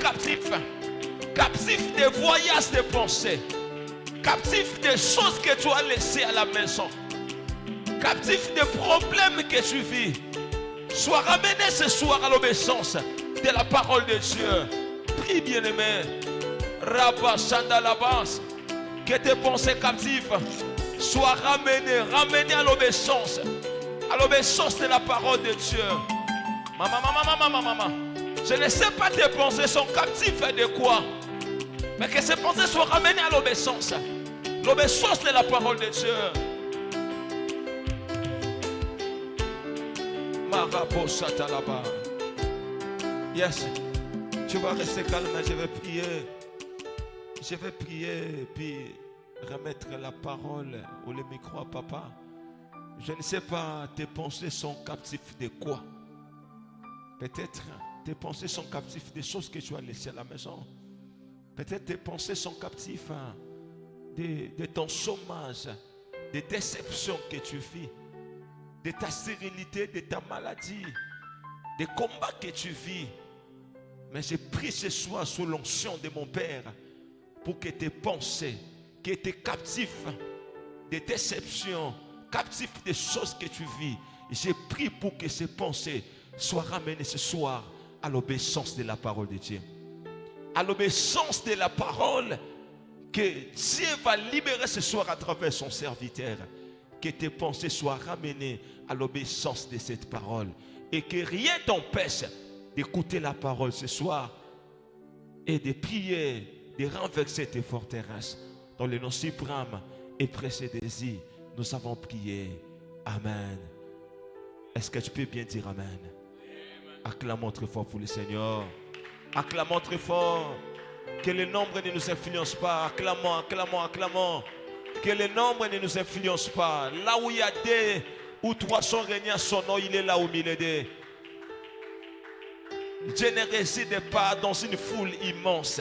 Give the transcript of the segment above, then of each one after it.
captif. Captif des voyages de pensée. Captif des choses que tu as laissées à la maison. Captif des problèmes que tu vis. Sois ramené ce soir à l'obéissance de la parole de Dieu. Prie, bien-aimé. Rabba Shandalabas. Que tes pensées captives soient ramenées à l'obéissance. À l'obéissance de la parole de Dieu. Maman. Je ne sais pas tes pensées sont captives de quoi. Mais que ces pensées soient ramenées à l'obéissance. L'obéissance de la parole de Dieu. Marabosatalaba. Yes. Tu vas rester calme, je vais prier. Je vais prier puis remettre la parole ou le micro à papa. Je ne sais pas, tes pensées sont captives de quoi? Peut-être tes pensées sont captives des choses que tu as laissées à la maison. Peut-être tes pensées sont captives de ton chômage, des déceptions que tu vis, de ta stérilité, de ta maladie, des combats que tu vis. Mais j'ai pris ce soir sous l'onction de mon Père pour que tes pensées, qui étaient captifs des déceptions, captifs des choses que tu vis, j'ai pris pour que ces pensées soient ramenées ce soir à l'obéissance de la parole de Dieu. À l'obéissance de la parole que Dieu va libérer ce soir à travers son serviteur. Que tes pensées soient ramenées à l'obéissance de cette parole. Et que rien t'empêche d'écouter la parole ce soir et de prier, de renverser tes forteresses. Dans le nom suprême et précieux de Jésus, nous avons prié. Amen. Est-ce que tu peux bien dire Amen? Acclamons très fort pour le Seigneur. Acclamons très fort. Que le nombre ne nous influence pas. Acclamons. Que le nombre ne nous influence pas. Là où il y a deux ou trois sont réunis à son nom, il est là au milieu d'eux. Dieu ne réside pas dans une foule immense,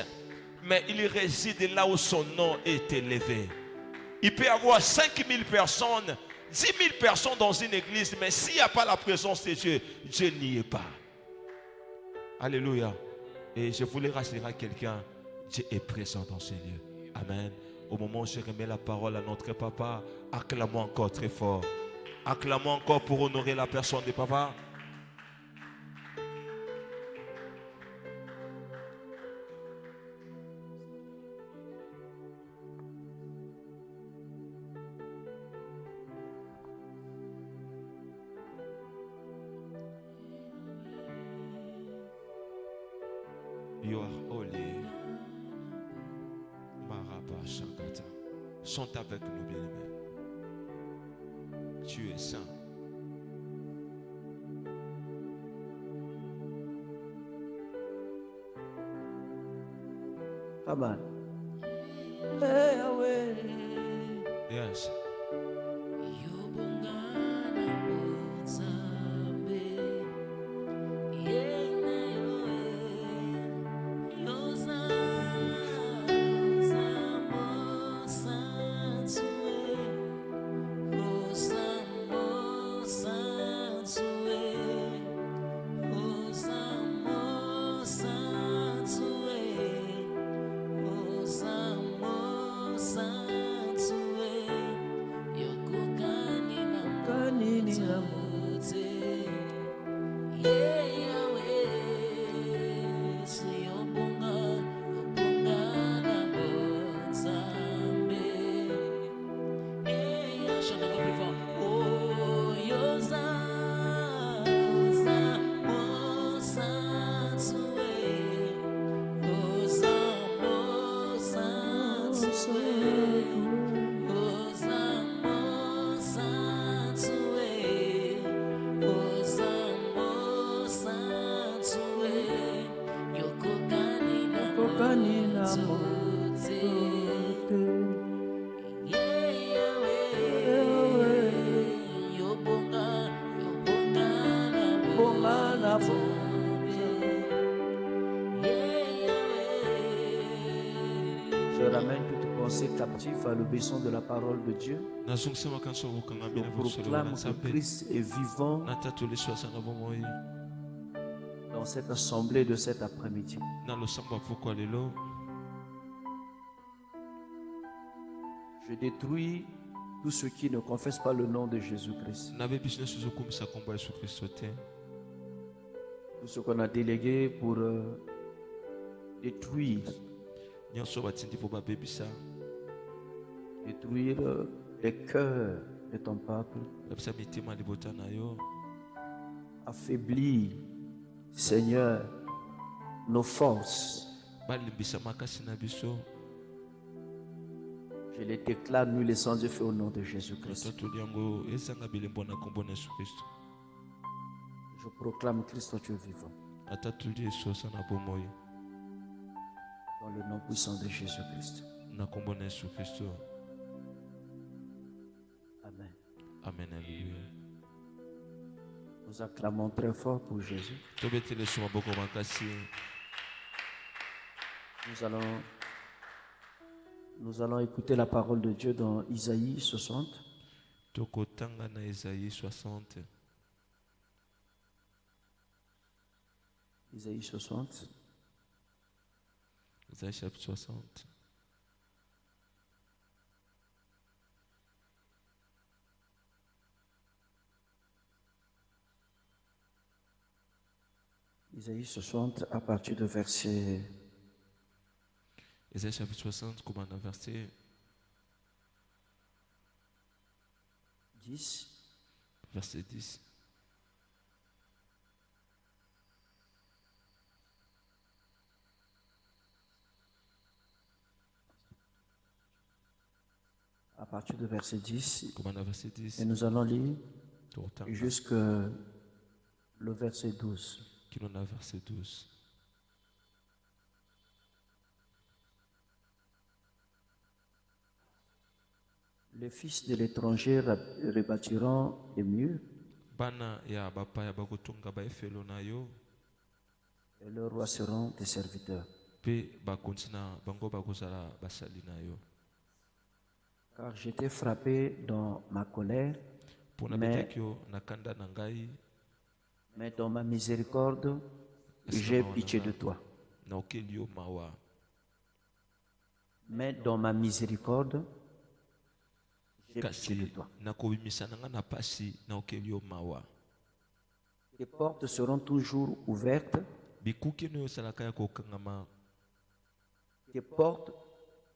mais il réside là où son nom est élevé. Il peut y avoir 5000 personnes, 10 000 personnes dans une église, mais s'il n'y a pas la présence de Dieu, Dieu n'y est pas. Alléluia. Et je voulais rassurer à quelqu'un, Dieu est présent dans ce lieu. Amen. Au moment où je remets la parole à notre papa, acclamons encore très fort. Acclamons encore pour honorer la personne de papa. You are holy. Maraba Shakata. Sont avec nous, bien-aimés. Tu es saint. Come on. Yes. Je ramène toute pensée captive à l'obéissance de la parole de Dieu. Je proclame que Christ est vivant dans cette assemblée de cet après-midi. na losambo pourquoi lelo Je détruis tous ceux qui ne confessent pas le nom de Jésus-Christ. nabe biso nyonso ezokomisa kombo ya Yesu Kristo te. Tout ce qu'on a délégué pour détruire Nyonso batindi mpo babebisa les cœurs de ton peuple, babisa mitema ya libota na yo, affaiblir, Seigneur, nos forces. balimbisa makasi na biso. Je les déclare nul et sans effet au nom de Jésus-Christ. Totoli yango ezanga bilembo na kombo na Yesu Kristo. Je proclame Christ Dieu vivant. Atatoli esosa na bomoi Dans le nom puissant de Jésus-Christ. na kombo na Yesu Kristo. Amen. Amen. Alléluia. Nous acclamons très fort pour Jésus. Tobetele so maboko makasi. Nous allons écouter la parole de Dieu dans Isaïe 60. Tokotanga na Isaïe 60. Isaïe 60. Isaïe chapitre 60. Isaïe 60 à partir de verset Isaïe chapitre 60, comme on a verset 10. Verset 10. À partir de verset 10. Comme on a verset 10. Et nous allons lire Tokotanga. jusque le verset 12. Qui en a verset 12. Les fils de l'étranger rebâtiront les murs Bana ya bapaya bakotunga baefelo na yo. et leurs rois seront des serviteurs. Pe bakontina bango bakozala basali na yo. Car j'étais frappé dans ma colère, Pona betaki yo na kanda na ngai mais dans ma miséricorde, j'ai pitié de toi. na okeli yo mawa. Mais dans ma miséricorde, j'ai pitié de Kasi toi. na kobimisa na nga na pasi na okeli yo mawa. Tes portes seront toujours ouvertes. Bikuki no yosalaka ya kokangama. Tes portes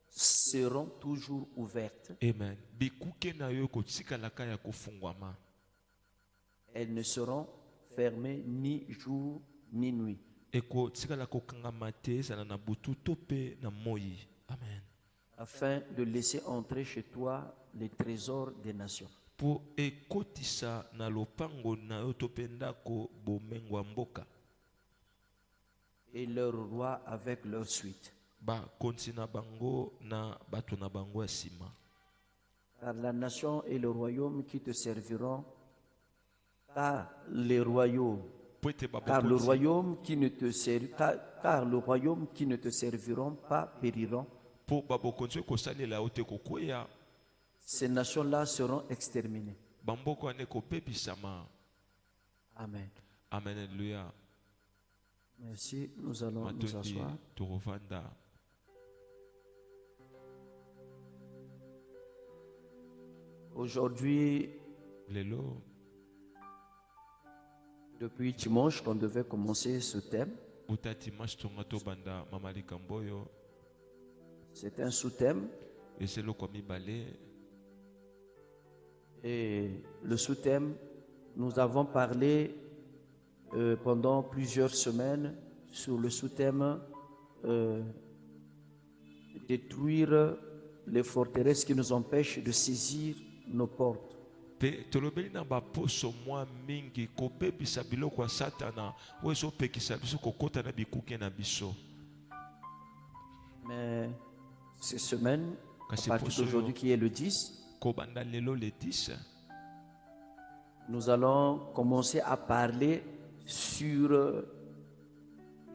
seront toujours ouvertes. Amen. Bikuki na yo kotikalaka ya kofungwama. Elles ne seront fermées ni jour ni nuit. Eko tikala kokangama te ezala na butu to pe na moi. Amen. Afin de laisser entrer chez toi les trésors des nations. Po ekotisa na lopango na yo to pe ndako bomengo ya mboka. Et leurs rois avec leur suite. Ba kontina bango na bato na bango ya sima. Car la nation et le royaume qui te serviront, car le royaume qui ne te serviront pas périront. Po babokonzi kosalela yo te kokwea. Ces nations-là seront exterminées. Bamboko ane kopebisama. Amen. Amen. Alléluia. Merci. Nous allons nous Matondi asseoir. torovanda. Aujourd'hui, Lelo depuis dimanche qu'on devait commencer ce thème, utati mastonga to banda mama likamboyo. c'est un sous-thème. Eselo kwa mibale. Et le sous-thème, nous avons parlé pendant plusieurs semaines sur le sous-thème détruire les forteresses qui nous empêchent de saisir nos portes. Pe tolobeli na baposo mwa mingi kobebisa biloko ya satana oyo ezopekisa biso kokota na bikuke na biso. Mais ces semaines, à Kasi partir poso d'aujourd'hui qui est le 10, kobanda lelo le 10 nous allons commencer à parler sur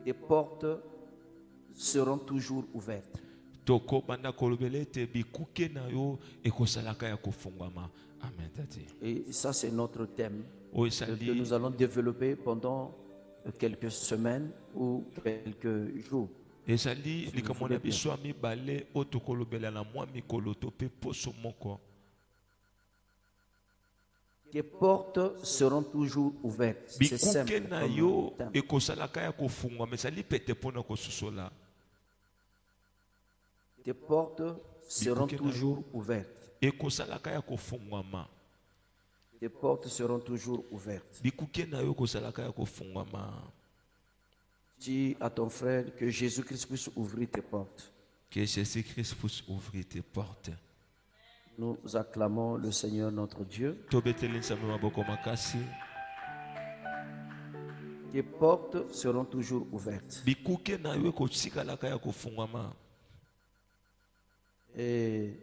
les portes seront toujours ouvertes. tokobanda kolobela ete bikuke na yo ekosalaka ya kofungwama. Amen tati. Et ça, c'est notre thème Oyo que esali nous allons développer pendant quelques semaines ou quelques jours. ezali likambo na biso ya mibale oyo tokolobela na mwa mikolo to mpe poso moko. Tes portes seront toujours ouvertes. C'est simple. bikuke na yo ekosalaka ya kofungwama ezali pete mpona kososola. Tes portes seront toujours ouvertes. ekosalaka ya kofungwama. Tes portes seront toujours ouvertes. bikuke na yo ekosalaka ya kofungwama. Dis à ton frère que Jésus-Christ puisse ouvrir tes portes. Que Jésus-Christ puisse ouvrir tes portes. Nous acclamons le Seigneur notre Dieu. tobeteli nzambe maboko makasi. Tes portes seront toujours ouvertes. bikuke na yo ekosikalaka ya kofungwama. Et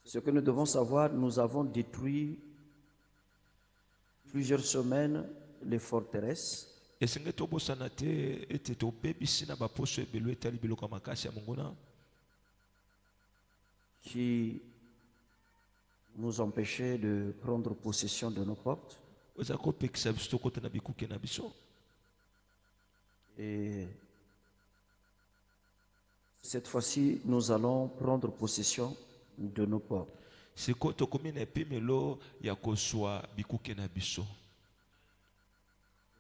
ce que nous devons savoir, nous avons détruit plusieurs semaines les forteresses. esenge tobosana te ete tobebisi na baposo ebelo etali biloko ya makasi ya monguna qui nous empêchaient de prendre possession de nos portes. oza kopekisa biso tokota na bikuke na biso. Et cette fois-ci, nous allons prendre possession de nos portes. sikoyo tokomi na epimelo ya kozwa bikuke na biso.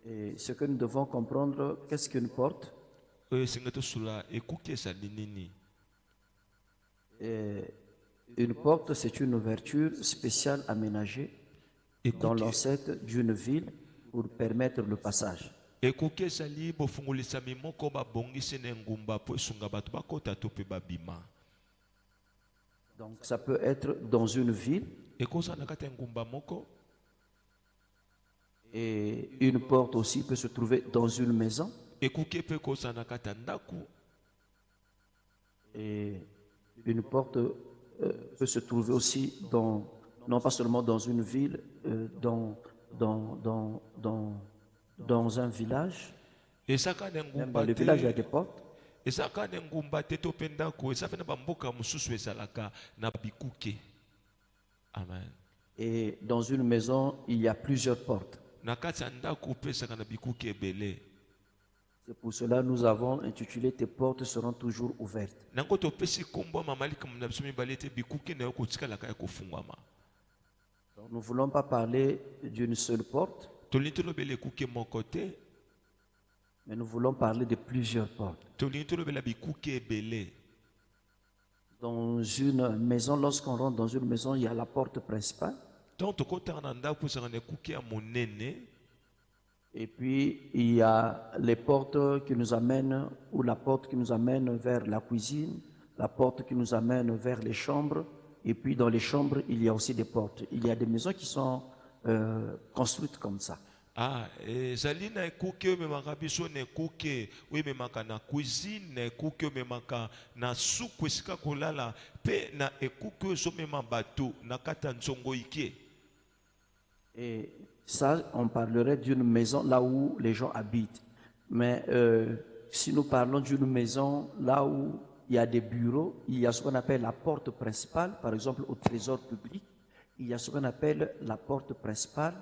Et ce que nous devons comprendre, qu'est-ce qu'une porte? oyo esenge tosula ekuke ezali nini. Et une porte, c'est une ouverture spéciale aménagée dans l'enceinte d'une ville pour permettre le passage. ekuke ezali bofungulisami moko babongisi na engumba mpo esunga bato bakota to mpe babima. Donc ça peut être dans une ville. ekozala na kati ya engumba moko. Et une porte aussi peut se trouver dans une maison. ekuke mpe ekozala na kati ya ndako. Et une porte peut se trouver aussi non pas seulement dans une ville, dans un village. ezaka na Même engumba dans le village, il y a des portes. ezaka na engumba te to mpe ndako eza mpe na bamboka mosusu ezalaka na bikuke. Amen. Et dans une maison, il y a plusieurs portes. na kati ya ndako mpe ezalaka na bikuke ebele. C'est pour cela que nous avons intitulé Tes portes seront toujours ouvertes. nango topesi kombo mama likambo na biso mibale ete bikuke na yo kotikalaka ya kofungwama. Donc, nous ne voulons pas parler d'une seule porte, tolingi tolobela ekuke moko te, mais nous voulons parler de plusieurs portes. tolingi tolobela bikuke ebele. Dans une maison, lorsqu'on rentre dans une maison, il y a la porte principale. donc tokotaka na ndako ezalaka na ekuke ya monene. Et puis, il y a les portes qui nous amènent, ou la porte qui nous amène vers la cuisine, la porte qui nous amène vers les chambres. Et puis, dans les chambres, il y a aussi des portes. Il y a des maisons qui sont construites comme ça. ezali na ekuke oyo ememaka biso na ekuke oyo ememaka na cuisine, na ekuke oyo ememaka na suku esika kolala, mpe na ekuke oyo ezomema bato na kati ya nzongo ike. Et ça, on parlerait d'une maison là où les gens habitent. Mais si nous parlons d'une maison là où il y a des bureaux, il y a ce qu'on appelle la porte principale, par exemple au trésor public, il y a ce qu'on appelle la porte principale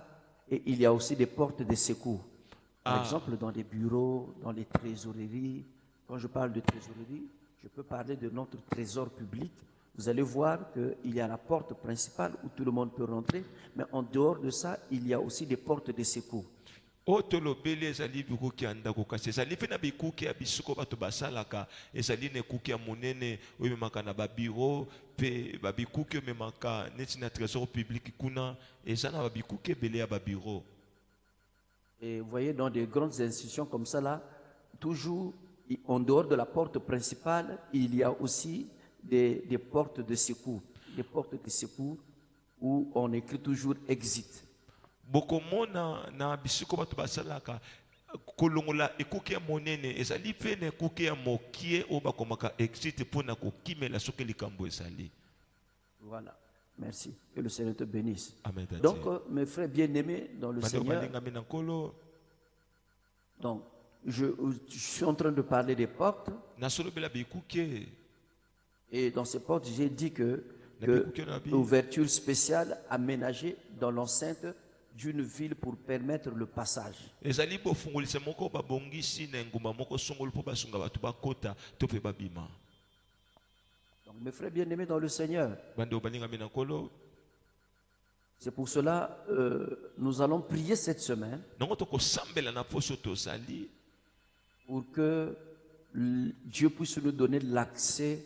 et il y a aussi des portes de secours. Par exemple, dans les bureaux, dans les trésoreries. Quand je parle de trésorerie, je peux parler de notre trésor public. Vous allez voir qu'il y a la porte principale où tout le monde peut rentrer, mais en dehors de ça, il y a aussi des portes de secours. oyo tolobeli ezali bikuke ya ndako kasi ezali mpe na bikuke ya bisiko bato basalaka, ezali na ekuke ya monene oyo ememaka na babiro mpe babikuke oyo ememaka neti na trésor public kuna eza na babikuke ebele ya babiro. Et vous voyez, dans des grandes institutions comme ça, là, toujours, en dehors de la porte principale, il y a aussi des portes de secours. Des portes de secours où on écrit toujours exit. bokomona na bisiko bato basalaka kolongola ekuke ya monene ezali mpe na ekuke ya mokie oyo bakomaka exit mpona kokimela soki likambo ezali. Voilà. Merci. Que le Seigneur te bénisse. Amen. Donc, mes frères bien-aimés dans le Seigneur, donc, je suis en train de parler des portes. Et dans ces portes, j'ai dit que l'ouverture spéciale aménagée dans l'enceinte d'une ville pour permettre le passage. ezali bofungolisa moko babongisi na engumba moko songolo mpo basunga bato bakota to mpe babima. Donc, mes frères bien-aimés dans le Seigneur, Bando balingami na nkolo, c'est pour cela nous allons prier cette semaine nango tokosambela na poso tozali pour que Dieu puisse nous donner l'accès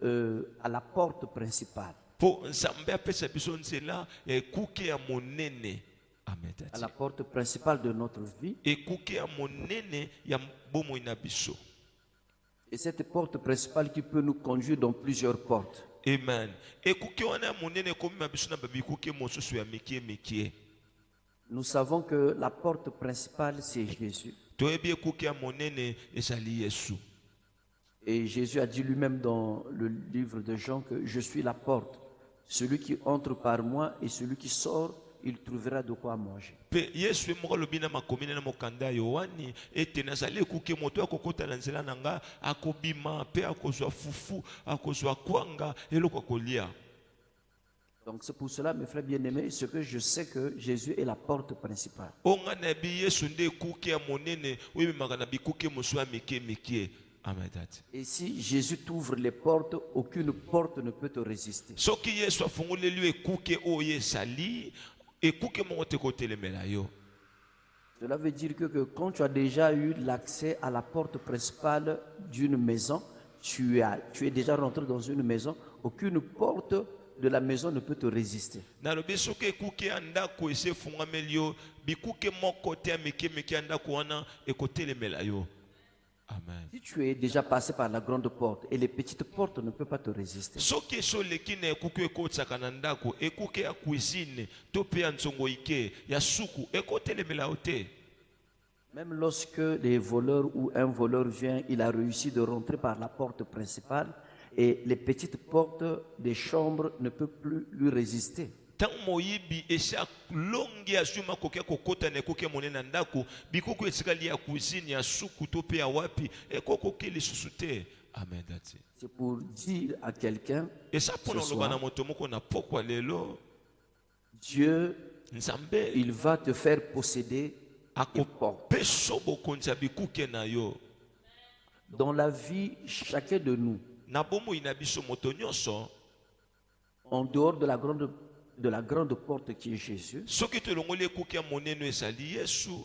à la porte principale. mpo nzambe apesa biso nzela ya ekuke ya monene. Amen. À la porte principale de notre vie. Ekuke ya monene ya bomoi na biso. Et cette porte principale qui peut nous conduire dans plusieurs portes. Amen. Ekuke wana ya monene komema biso na babikuke mosusu ya mikie. Nous savons que la porte principale, c'est Jésus. Toyebi ekuke ya monene ezali Yesu. Et Jésus a dit lui-même dans le livre de Jean que je suis la porte. Celui qui entre par moi et celui qui sort, il trouvera de quoi manger. Pe Yesu moko lobi na makomine na mokanda ya Yohani ete nazali ekuke moto akokota na nzela na nga akobima pe akozwa fufu akozwa kwanga eloko akolia. Donc c'est pour cela, mes frères bien-aimés, ce que je sais que Jésus est la porte principale. Onga na bi Yesu nde ekuke ya monene oyememaka na bikuke mosusu ya mikie. Amen. Et si Jésus t'ouvre les portes, aucune porte ne peut te résister. Soki Yesu afungoleli ekuke oyo ezali ekuke moko te kotelemela yo. Cela veut dire que quand tu as déjà eu l'accès à la porte principale d'une maison, tu es déjà rentré dans une maison, aucune porte de la maison ne peut te résister. Nalobi soki ekuke ya ndako esi efungwameli yo bikuke moko te ya mikie ya ndako wana ekotelemela yo. Amen. Si tu es déjà passé par la grande porte et les petites portes ne peuvent pas te résister. Soki esoleki na ekuke ekotisaka na ndako ekuke ya cuisine to mpe ya nzongo ike ya suku ekotelemela yo te. Même lorsque les voleurs ou un voleur vient, il a réussi de rentrer par la porte principale et les petites portes des chambres ne peuvent plus lui résister. Tant moyibi esi alongi azwi makoki ya kokota na ekuke monene na ndako bikuku etikali ya cuisine ya suku to mpe ya wapi ekokoki lisusu te. Amen. C'est pour dire à quelqu'un esa mpona oloba na moto moko na pokwa lelo Dieu, nzambe il va te faire posséder une porte. akopesa bokonzi ya bikuke na yo. Dans la vie, chacun de nous, Na bomoi na biso moto nyonso en dehors de la grande porte qui est Jésus, soki tolongoli ekuke ya monene ezali Yesu.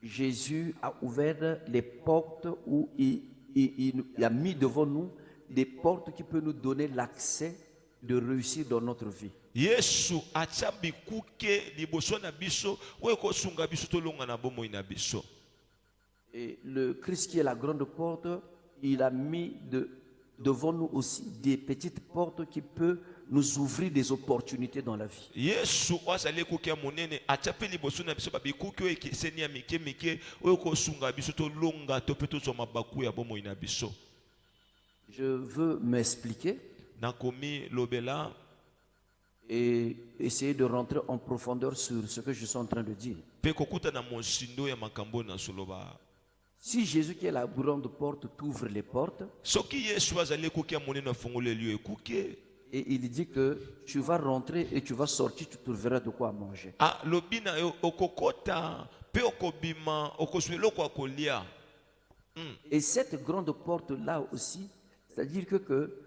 Jésus a ouvert les portes où il a mis devant nous des portes qui peuvent nous donner l'accès de réussir dans notre vie. Yesu atia bikuke liboso na biso oyo kosunga biso tolonga na bomoi na biso. Et le Christ qui est la grande porte, il a mis devant nous aussi des petites portes qui peuvent nous ouvrir des opportunités dans la vie. Yesu azali ekuke ya monene atia mpe liboso na biso babikuke oyo ekeseni ya mike oyo kosunga biso tolonga to mpe tozwa mabaku ya bomoi na biso. Je veux m'expliquer Nakomi lobela et essayer de rentrer en profondeur sur ce que je suis en train de dire. mpe kokuta na mosindo ya makambo na soloba. Si Jésus qui est la grande porte t'ouvre les portes Soki Yesu azali ekuke ya monene afungoleli yo ekuke et il dit que tu vas rentrer et tu vas sortir, tu trouveras de quoi manger. lobi na yo okokota mpe okobima okozwa eloko ya kolia. Et cette grande porte-là aussi, c'est-à-dire que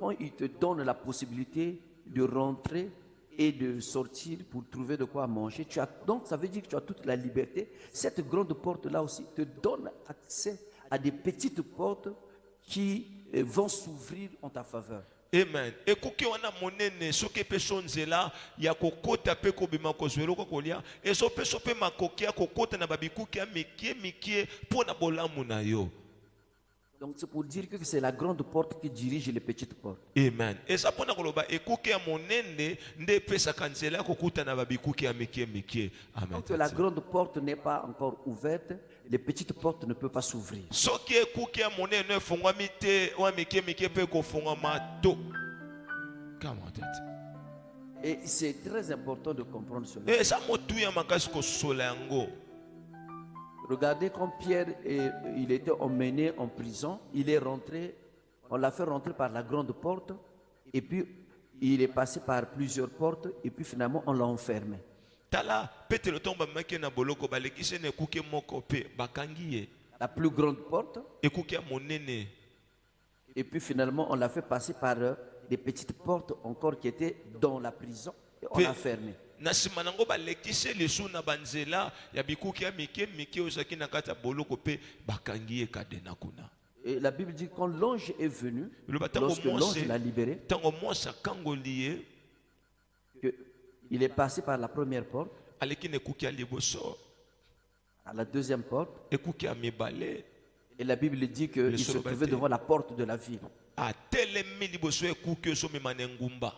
quand il te donne la possibilité de rentrer et de sortir pour trouver de quoi manger, donc ça veut dire que tu as toute la liberté. Cette grande porte-là aussi te donne accès à des petites portes qui vont s'ouvrir en ta faveur. Amen. Ekuke wana monene soki epeso nzela ya kokota mpe kobima kozwa eloko kolia ezopeso mpe makoki ya kokota na babikuke ya mikie mpo na bolamu na yo. Donc c'est pour dire que c'est la grande porte qui dirige les petites portes. Amen. Eza mpona koloba ekuke ya monene nde epesaka nzela ya kokuta na babikuke ya mikie. Amen. Tant que la grande porte n'est pas encore ouverte, les petites portes ne peuvent pas s'ouvrir. Soki ekuke ya monene efungwami te wa mikie mpe ekofungwama to. Kama tete. Et c'est très important de comprendre cela. Eza motuya makasi kosola yango. Regardez quand Pierre il était emmené en prison, il est rentré, on l'a fait rentrer par la grande porte et puis il est passé par plusieurs portes et puis finalement on l'a enfermé. Tala Petelo tomba make na boloko balekise ne kuke moko pe bakangi ye. La plus grande porte. Ekuke ya monene. Et puis finalement, on l'a fait passer par des petites portes encore qui étaient dans la prison. Et on l'a fermé. Na sima nango balekise lesu na banzela ya bikuke ya mike ozaki na kata boloko pe bakangi ye kadena kuna. Et la Bible dit quand l'ange est venu, Lorsque lorsque l'ange l'a libéré, tango mosa kangoliye il est passé par la première porte, aleki ne kuke ya liboso à la deuxième porte, ekuke ya mibale et la Bible dit qu'il se trouvait devant la porte de la ville. atelemi liboso ekuke so memane ngumba.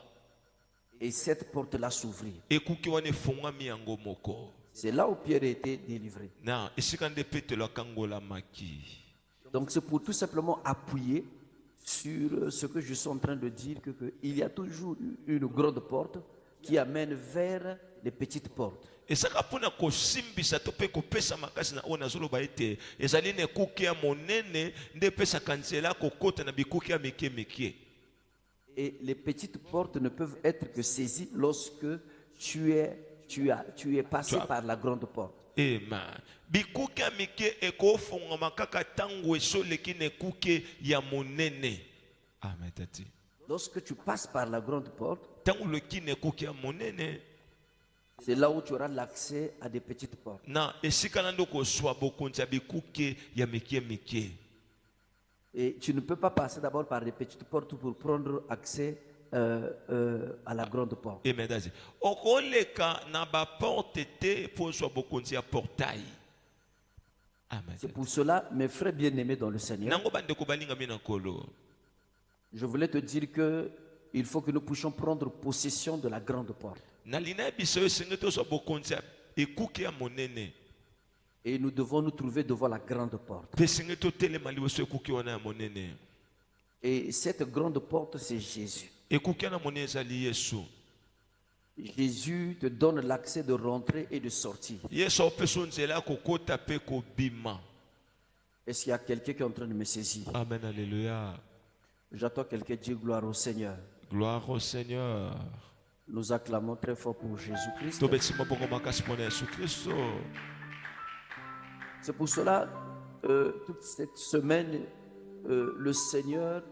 Et cette porte-là s'ouvrit. Ekuke wane fongwami yango moko. C'est là où Pierre a été délivré. Na esikande Petelo kangola maki. Donc c'est pour tout simplement appuyer sur ce que je suis en train de dire, qu'il y a toujours une grande porte qui amène vers les petites portes. Esaka pona kosimbisa to pe kopesa makasi na ona zolo ba ete ezali ne kuke ya monene nde pesa kanzela kokota na bikuke ya mike. Et les petites portes ne peuvent être que saisies lorsque tu es passé par la grande porte. Amen. Bikuke ya mike eko fonga makaka tango esoleki ne kuke ya monene. Amen tati. Lorsque tu passes par la grande porte, Tango leki ne kuke ya monene. C'est là où tu auras l'accès à des petites portes. Na esika nando ko swa bokonza bikuke ya mike. Et tu ne peux pas passer d'abord par les petites portes pour prendre accès à la grande porte. Amen dazi. Okoleka na ba porte te po swa bokonza ya portail. Amen. C'est pour cela, mes frères bien-aimés dans le Seigneur, Nango bande ko balinga mina kolo. je voulais te dire que il faut que nous puissions prendre possession de la grande porte. Nalina biso sengeto swa bokonza ekuke ya monene. Et nous devons nous trouver devant la grande porte. Pe sengeto telema liboso ekuke wana ya monene. Et cette grande porte, c'est Jésus. Ekuke na monene ezali Yesu. Jésus te donne l'accès de rentrer et de sortir. Yesu opeso nzela kokota pe kobima. Est-ce qu'il y a quelqu'un qui est en train de me saisir? Amen, alléluia. J'attends quelqu'un dire gloire au Seigneur. Gloire au Seigneur. Nous acclamons très fort pour Jésus-Christ. Tobetsima bongo makasi pona Yesu Kristo. C'est pour cela, toute cette semaine, le Seigneur,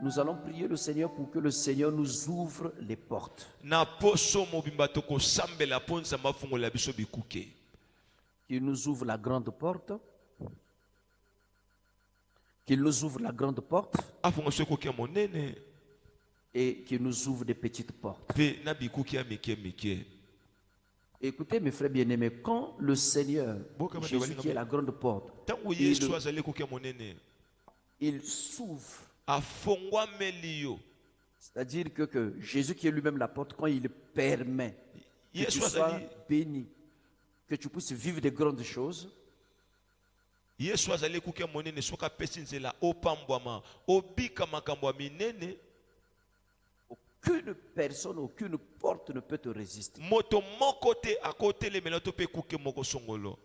nous allons prier le Seigneur pour que le Seigneur nous ouvre les portes. Na poso mobimba toko sambela ponza mafungola biso bikuke. Qu'il nous ouvre la grande porte. Qu'il nous ouvre la grande porte. Afungo so kokia monene. Et qu'il nous ouvre des petites portes. Pe na bikuke ya mike. Écoutez mes frères bien-aimés, quand le Seigneur, Jésus qui est la grande porte, Tango Yesu azali kokia monene. il s'ouvre. Afongwa melio. C'est-à-dire que Jésus qui est lui-même la porte, quand il permet que tu sois béni, que tu puisses vivre des grandes choses, Yesu azali kokia monene soka pesi nzela opambwama obika makambo ya minene. aucune personne, aucune porte ne peut te résister. Moto moko te akote le melato pe kuke moko songolo.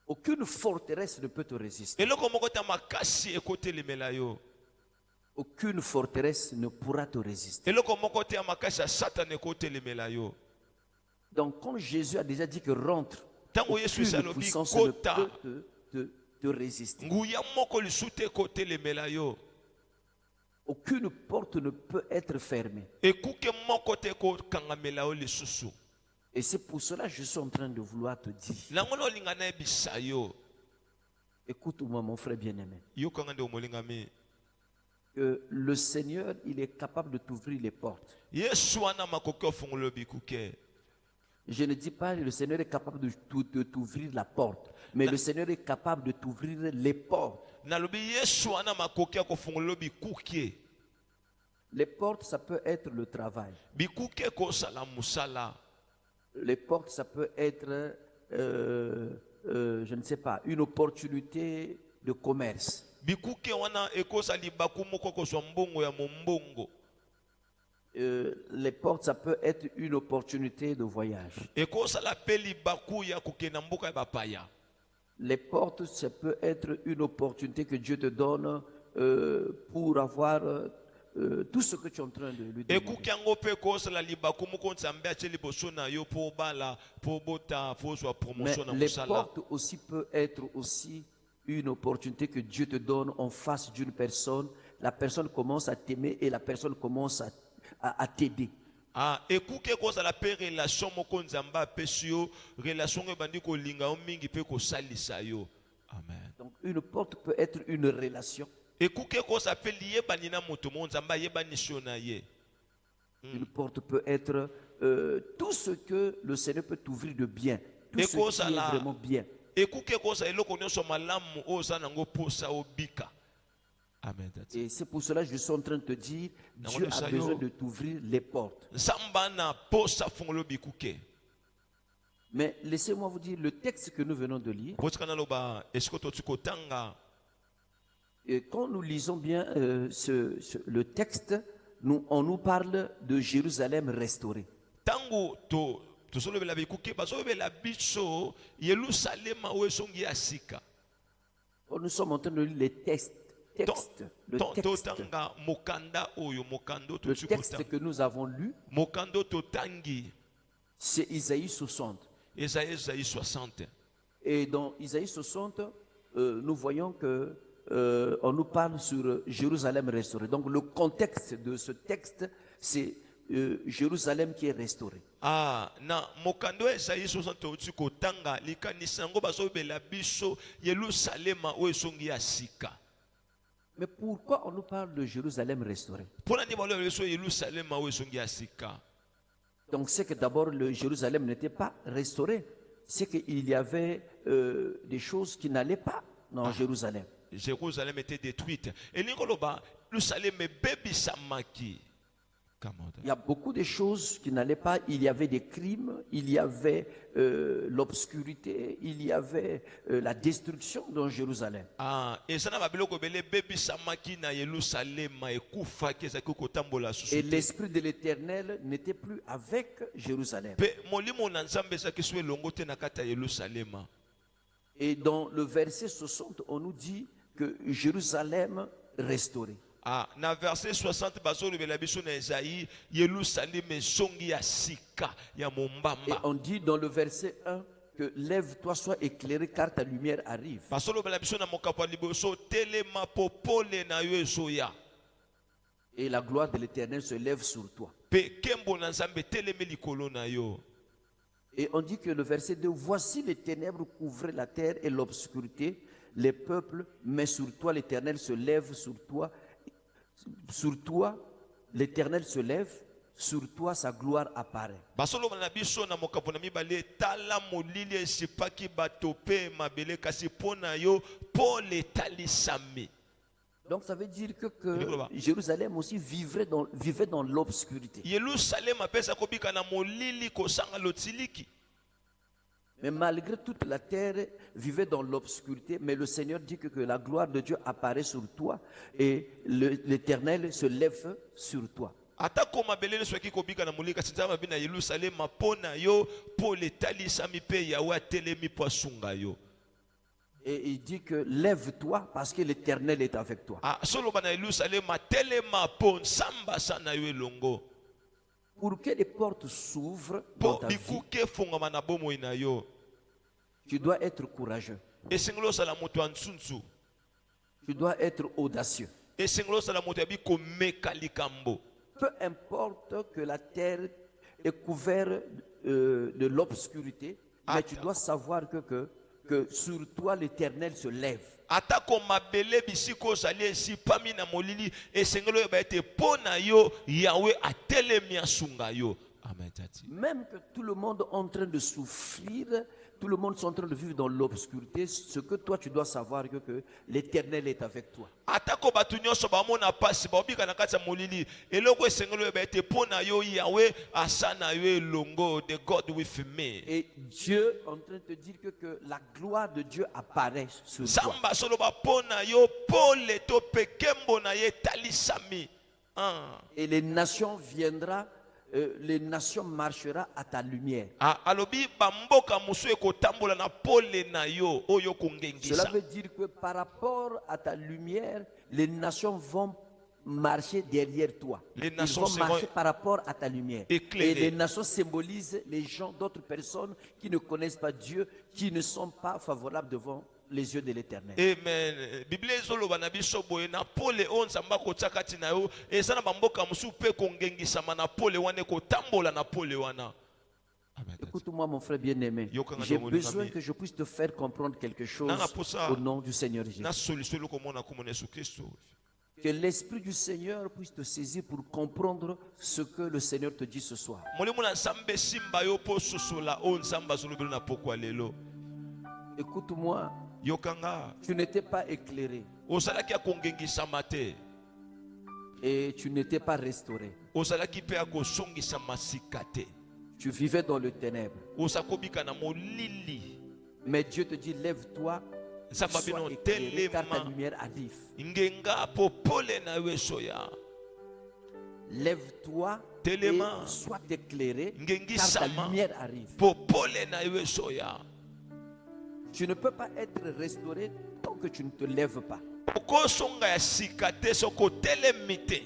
Aucune forteresse ne peut te résister. Eloko moko ta makasi ekote le melayo. Aucune forteresse ne pourra te résister. Eloko moko te makasi Satan ekote le melayo. Donc quand Jésus a déjà dit que rentre, Tango Yesu aucune salobi puissance ne kota. peut te résister. Nguya moko lisute ekote le melayo. Aucune porte ne peut être fermée. Ekuke moko te ko kanga melayo lisusu. Et c'est pour cela que je suis en train de vouloir te dire. Langono lingana bisayo. Écoute-moi mon frère bien-aimé. Yo kanga de omolingami. Que le Seigneur, il est capable de t'ouvrir les portes. Yesu ana makoki ofungolo bikuke. Je ne dis pas que le Seigneur est capable de t'ouvrir la porte, mais le Seigneur est capable de t'ouvrir les portes. Nalobi Yesu ana makoki ofungolo bikuke. Les portes, ça peut être le travail. Bikuke ko sala musala. Les portes, ça peut être, je ne sais pas, une opportunité de commerce. Bikuke wana ekosali bakumoko ko so mbongo ya mombongo. Les portes, ça peut être une opportunité de voyage. Ekosala peli baku ya kokena mboka ya bapaya. Les portes, ça peut être une opportunité que Dieu te donne pour avoir tout ce que tu es en train de lui demander. ekuki yango mpe kosala libaku moko nzambe atie liboso na yo mpo obala mpo obota mpo ozwa Mais promotion na les mosala. portes aussi peuvent être aussi une opportunité que Dieu te donne en face d'une personne. La personne commence à t'aimer et la personne commence à t'aider. Ekuki ekozala mpe relation moko nzambe apesi yo relation oyo ebandi kolinga yo mingi mpe kosalisa yo. Amen. Donc une porte peut être une relation. Ekuki ekozala mpe liyebani na moto moko nzambe ayebanisi yo na ye. Une porte peut être tout ce que le Seigneur peut t'ouvrir de bien. Tout ce qui est vraiment bien. Ekuki ekozala eloko nyonso malamu oyo oza nango mposa obika. Amen. Et c'est pour cela que je suis en train de te dire, Dieu a besoin de t'ouvrir les portes. Nzambe na posa fungolo bikuke. Mais laissez-moi vous dire, le texte que nous venons de lire, et quand nous lisons bien le texte, on nous parle de Jérusalem restaurée. Nous sommes en train de lire les textes. Le texte que nous avons lu, c'est Isaïe 60. Isaïe 60. Et dans Isaïe 60, nous voyons que on nous parle sur Jérusalem restaurée. Donc le contexte de ce texte, c'est Jérusalem qui est restaurée. Na mokando Isaïe 60 kotanga likanisa ngo bazobela biso Yerusalem o esongi ya sika. Mais pourquoi on nous parle de Jérusalem restaurée? Donc c'est que d'abord le Jérusalem n'était pas restauré. C'est qu'il y avait des choses qui n'allaient pas dans Jérusalem. Jérusalem était détruite. Et Jérusalem est baby samaki. Il y a beaucoup de choses qui n'allaient pas. Il y avait des crimes, il y avait l'obscurité, il y avait la destruction dans Jérusalem. Et l'Esprit de l'Éternel n'était plus avec Jérusalem. Et dans le verset 60, on nous dit que Jérusalem restaurée. Na verset 60 et on dit dans le verset 1 que lève-toi, sois éclairé car ta lumière arrive. Et la gloire de l'Éternel se lève sur toi. Et on dit que le verset 2, voici les ténèbres couvraient la terre et l'obscurité, les peuples, mais sur toi l'Éternel se lève sur toi. Sur toi, l'Éternel se lève, sur toi sa gloire apparaît. Donc ça veut dire que Jérusalem aussi vivait dans l'obscurité. Mais malgré toute la terre vivait dans l'obscurité, mais le Seigneur dit que la gloire de Dieu apparaît sur toi et l'Éternel se lève sur toi. Et il dit que lève-toi parce que l'Éternel est avec toi. Pour que les portes s'ouvrent dans ta vie, tu dois être courageux. Tu dois être audacieux. Peu importe que la terre est couverte de l'obscurité, mais tu dois savoir que sur toi l'Éternel se lève. Même que tout le monde est en train de souffrir, tout le monde est en train de vivre dans l'obscurité, ce que toi tu dois savoir que l'Éternel est avec toi. Et Dieu est en train de te dire que la gloire de Dieu apparaît sur toi. Et les nations viendront. Les nations marcheront à ta lumière. Cela veut dire que par rapport à ta lumière, les nations vont marcher derrière toi. Les Ils nations vont seront marcher par rapport à ta lumière. éclairées. Et les nations symbolisent les gens, d'autres personnes qui ne connaissent pas Dieu, qui ne sont pas favorables devant les yeux de l'Éternel. Amen. Bible ezoloba na biso boye na pole o nzambe akotia kati na yo eza na bamboka mosusu mpe kongengisama na pole wana ekotambola na pole wana. Amen. Écoute-moi, mon frère bien-aimé. Yokanga J'ai ndomoni besoin kami. que je puisse te faire comprendre quelque chose Nanga posa. au nom du Seigneur Jésus. Na solution lokomona komona Yesu Kristo. Que l'Esprit du Seigneur puisse te saisir pour comprendre ce que le Seigneur te dit ce soir. Molimo na nzambe simba yo po sosola o nzambe azolobela na pokwa lelo. Écoute-moi, Yokanga tu n'étais pas éclairé ozalaki akongengisama te. et tu n'étais pas restauré. Ozalaki mpe akosongisama sika te. Tu vivais dans le ténèbre. Ozakobika na molili. Mais Dieu te dit, lève-toi, Nzambe sois abino éclairé, car ta telema. lumière arrive. Ngenga po pole na yo esoya. Lève-toi Telema. et sois éclairé, Ngengi car ta sama. lumière arrive. Po pole na yo esoya. Tu ne peux pas être restauré tant que tu ne te lèves pas. Okosonga ya sika te soko telemi te.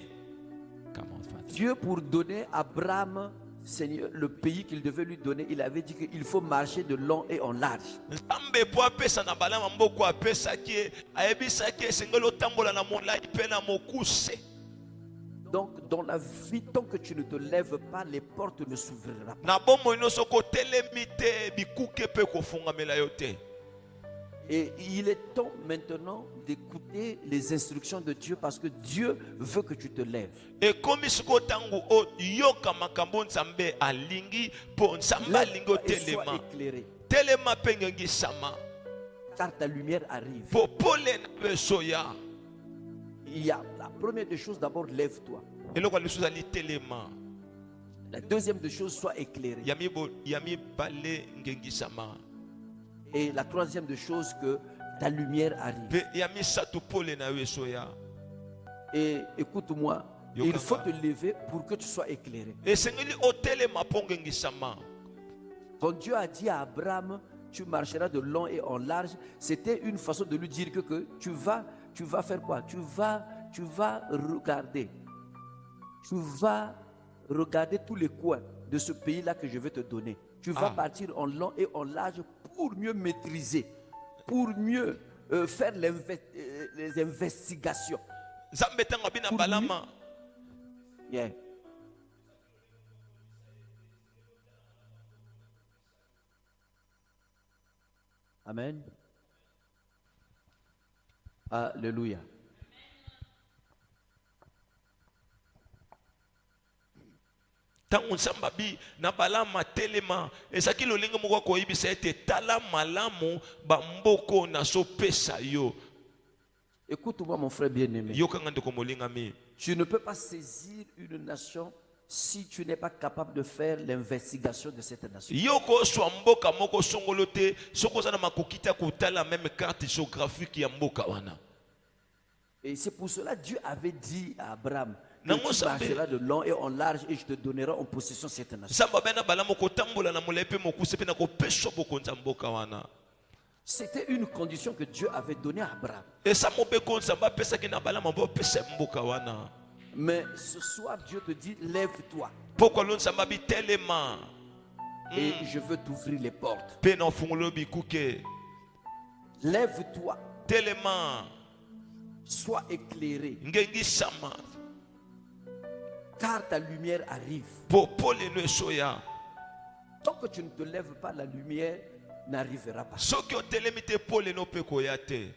Comment faire? Dieu, pour donner à Abraham, Seigneur, le pays qu'il devait lui donner, il avait dit qu'il faut marcher de long et en large. Nzambe po apesa na balama mboko apesaki ayebisaki esengeli otambola na molai mpe na mokuse. Donc, dans la vie, tant que tu ne te lèves pas, les portes ne s'ouvriront pas. Na bomoi nyonso kotelemi te bikuke mpe kofungamela yo te. Et il est temps maintenant d'écouter les instructions de Dieu parce que Dieu veut que tu te lèves. Ekomi siko ntango oyoka makambo nzambe alingi mpo nzambe alingi Lève-toi et sois otelema. éclairé, Telema mpe ngengisama car ta lumière arrive. mpo pole na yo esoya. Il y a la première des choses, d'abord, lève-toi. Eloko ya lisusu ezali telema. La deuxième des choses, sois éclairé. Ya mibale ngengisama. Et la troisième des choses, que ta lumière arrive. Mpe ya misato pole na yo esoya. Et écoute-moi, il Yokanga. faut te lever pour que tu sois éclairé. Esengeli otelema mpo ngengisama. Quand Dieu a dit à Abraham, tu marcheras de long et en large, c'était une façon de lui dire que tu vas faire quoi? Tu vas regarder. Tu vas regarder tous les coins de ce pays-là que je vais te donner. Tu vas partir en long et en large pour mieux maîtriser, pour mieux faire les investigations. Nzambe ntango abi na Pour balama Yeah. Amen. Alléluia. ntango nzambe abi na balama telema ezalaki lolenge moko akoyebisa ete tala malamu bamboko nazopesa yo. Écoute-moi, mon frère bien-aimé. Yokanga ndeko molingami. Tu ne peux pas saisir une nation si tu n'es pas capable de faire l'investigation de cette nation. Yoko swa mboka moko songolo te soko oza na makoki te ya kotala même carte géographique ya mboka wana. Et c'est pour cela que Dieu avait dit à Abraham que Nango tu Nzambe. marcheras de long et en large et je te donnerai en possession cette nation. Nzambe abe na balama kotambola na molai mpe mokuse mpe na kopeswa bokonzi ya mboka wana. C'était une condition que Dieu avait donnée à Abraham. Esa mobeko nzambe apesaki na balama mpo apesa mboka wana. Mais ce soir, Dieu te dit, lève-toi Pokwa lo nzambe abi telema et je veux t'ouvrir les portes. mpe na ofungolo bikuke. Lève-toi, Telema sois éclairé, ngengisama car ta lumière arrive. mpo pole no esoya. Tant que tu ne te lèves pas, la lumière n'arrivera pas. Soki otelemi te pole no mpe koya te.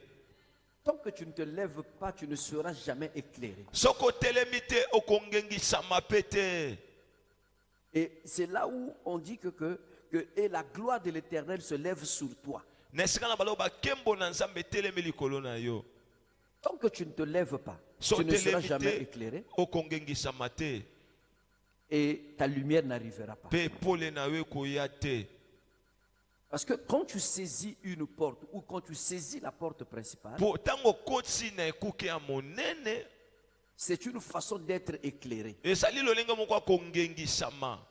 Tant que tu ne te lèves pas, tu ne seras jamais éclairé. Soki otelemi te okongengisama mpe te. Et c'est là où on dit que et la gloire de l'Éternel se lève sur toi. Na esika na baloba nkembo na nzambe etelemi likolo na yo. Tant que tu ne te lèves pas, So tu ne seras otelemi jamais te éclairé okongengisama te et ta lumière n'arrivera pas. mpe pole na yo ekoya te. Parce que quand tu saisis une porte ou quand tu saisis la porte principale, Po ntango okoti na ekuke ya monene c'est une façon d'être éclairé. ezali lolenge moko akongengisama.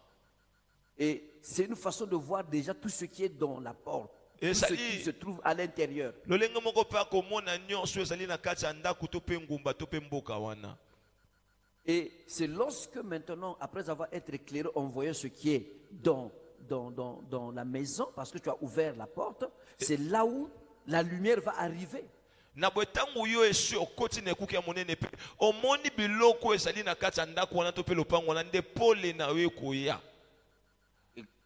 Et c'est une façon de voir déjà tout ce qui est dans la porte, Et tout ça ce dit- qui se trouve à l'intérieur. lolenge moko mpe akomona nyonso ezali na kati ya ndako to mpe ngumba to mpe mboka wana. Et c'est lorsque maintenant, après avoir été éclairé, on voyait ce qui est dans la maison, parce que tu as ouvert la porte, c'est là où la lumière va arriver. na bwetangu yo esi okoti na ekuke ya monene pe omoni biloko ezali na kati ya ndako wana to pe lopango wana nde pole na yo ekoya.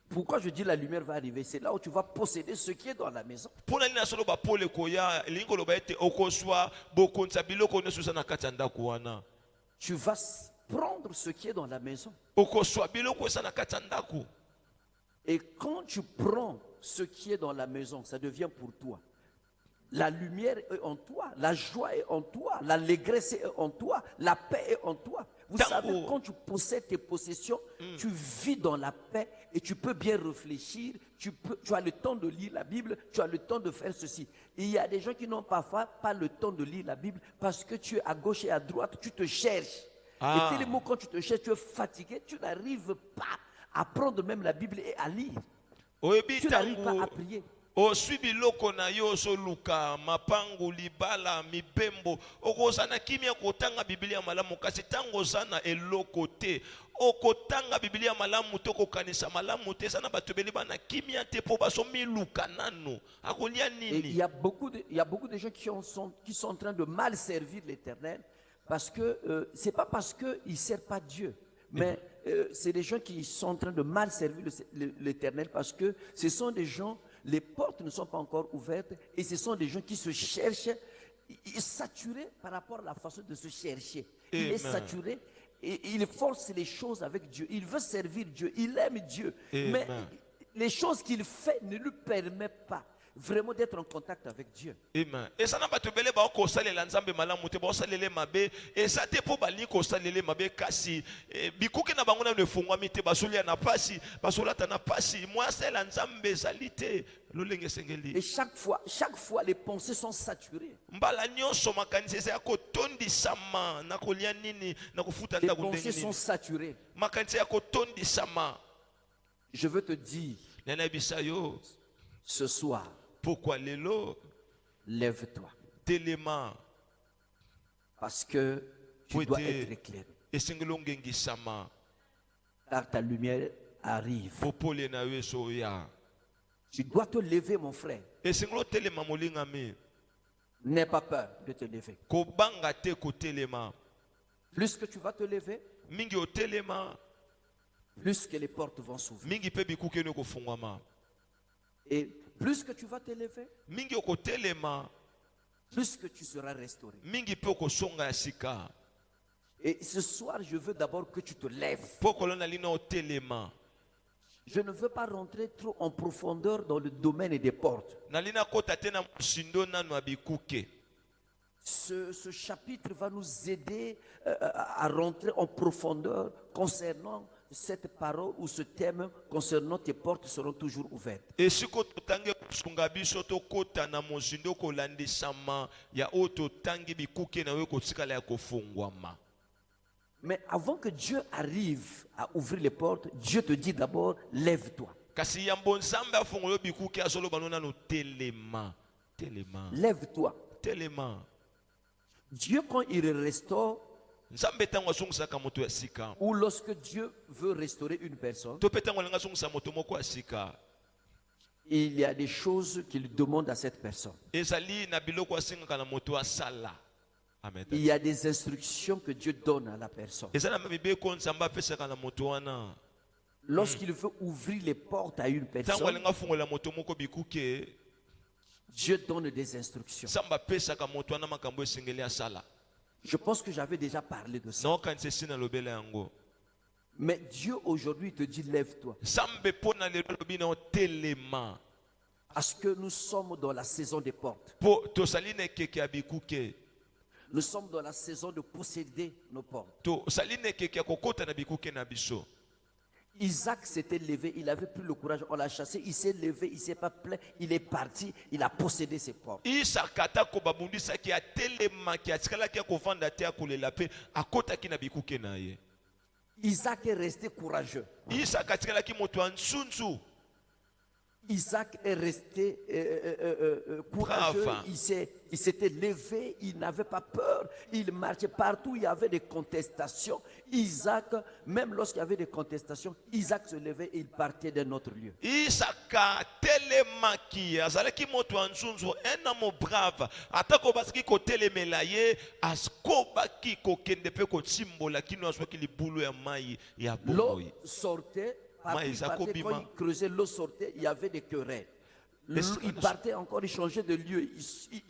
Pourquoi je dis la lumière va arriver? C'est là où tu vas posséder ce qui est dans la maison. Pona nini nasolo ba pole koya elingi koloba ete okoswa bokonza biloko nyonso eza na kati ya ndako wana. Tu vas prendre ce qui est dans la maison. Okoswa biloko eza na kati ya ndako. Et quand tu prends ce qui est dans la maison, ça devient pour toi. La lumière est en toi, la joie est en toi, l'allégresse est en toi, la paix est en toi. Vous savez, quand tu possèdes tes possessions, tu vis dans la paix et tu peux bien réfléchir, tu as le temps de lire la Bible, tu as le temps de faire ceci. Et il y a des gens qui n'ont parfois pas le temps de lire la Bible parce que tu es à gauche et à droite, tu te cherches. Et tellement quand tu te cherches, tu es fatigué, tu n'arrives pas à prendre même la Bible et à lire. Tu n'arrives pas à prier. Oswi biloko na yo soluka mapangu libala mibembo okozana kimia kotanga Biblia malamu kasi tango sana eloko te okotanga Biblia malamu to kokanisa malamu te sana batobeli bana kimia te po baso miluka nanu akolia nini. Il y a beaucoup de gens qui sont en train de mal servir l'Éternel parce que c'est pas parce que ils servent pas Dieu, mais c'est des gens qui sont en train de mal servir l'Éternel parce que ce sont des gens. Les portes ne sont pas encore ouvertes et ce sont des gens qui se cherchent. Il est saturé par rapport à la façon de se chercher. Il est saturé et il force les choses avec Dieu. Il veut servir Dieu, il aime Dieu. Mais les choses qu'il fait ne lui permettent pas vraiment d'être en contact avec Dieu. Amen. Et ça n'a pas tobele ba ko salela nzambe malamu te ba salele mabe et ça te po bali ko salele mabe kasi bikuke na bango na ne fungwa mite basulia na pasi basolata na pasi moi c'est la nzambe salite lolenge sengeli. Et chaque fois les pensées sont saturées. Mbala nyonso makanisi ya ko tondi sama na ko lia nini na ko futa nda ko ndengi. Les pensées sont saturées. Makanisi ya ko tondi sama. Je veux te dire nana bisayo ce soir. Pourquoi lelo? Lève-toi. Téléma. Parce que tu dois être éclairé. Car ta lumière arrive. Tu dois te lever, mon frère. N'aie pas peur de te lever. Plus que tu vas te lever, plus que les portes vont s'ouvrir. Et plus que tu vas t'élever, plus que tu seras restauré. Et ce soir, je veux d'abord que tu te lèves. Je ne veux pas rentrer trop en profondeur dans le domaine des portes. Ce chapitre va nous aider à rentrer en profondeur concernant cette parole ou ce thème concernant tes portes seront toujours ouvertes. Mais avant que Dieu arrive à ouvrir les portes, Dieu te dit d'abord, lève-toi. Lève-toi. Dieu, quand il restaure, ou lorsque Dieu veut restaurer une personne, il y a des choses qu'il demande à cette personne. Il y a des instructions que Dieu donne à la personne. Lorsqu'il veut ouvrir les portes à une personne, Dieu donne des instructions. Je pense que j'avais déjà parlé de ça. Mais Dieu aujourd'hui te dit lève-toi. Parce que nous sommes dans la saison des portes. Nous sommes dans la saison de posséder nos portes. Isaac s'était levé, il n'avait plus le courage, on l'a chassé, il s'est levé, il ne s'est pas plaint, il est parti, il a possédé ses portes. Isaac est resté courageux. Isaac est resté courageux, Brave. il s'était levé, il n'avait pas peur, il marchait partout, il y avait des contestations. Isaac, même lorsqu'il y avait des contestations, Isaac se levait et il partait d'un autre lieu. Isaka telemaki azalaki moto ya nzunzu un homme brave atako basiki kotelemela ye askobaki kokende mpe kotimbola kino azwaki libulu ya mai ya L'eau bomoyi. sortait, Mais Isaac quand Obima. il creusait, l'eau sortait, il y avait des querelles. Est-ce Il que- partait encore, il changeait de lieu,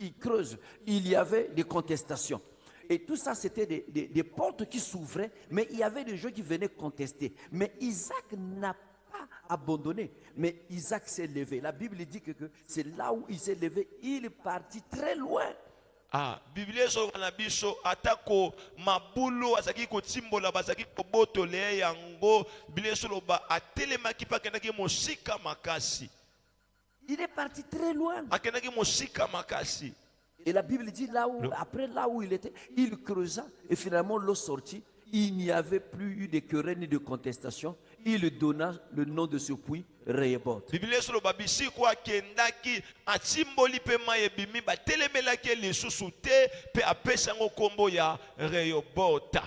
il creuse, il y avait des contestations. Et tout ça, c'était des portes qui s'ouvraient, mais il y avait des gens qui venaient contester. Mais Isaac n'a pas abandonné, mais Isaac s'est levé. La Bible dit que c'est là où il s'est levé, il est parti très loin. Ah, Biblia ezoloba na biso atako mabulu azaki kotimbola bazaki kobotole yango Biblia ezoloba atelemaki mpe akendaki mosika makasi. Il est parti très loin. Akendaki mosika makasi. Et la Bible dit là où, après là où il était, il creusa et finalement l'eau sortit. Il n'y avait plus eu de querelles ni de contestation. Il donna le nom de ce puits, Rehoboth. Biblia ezoloba bisiko akendaki atimboli mpe mai ebimi batelemelaki lisusu te mpe apesa yango nkombo ya Rehobota.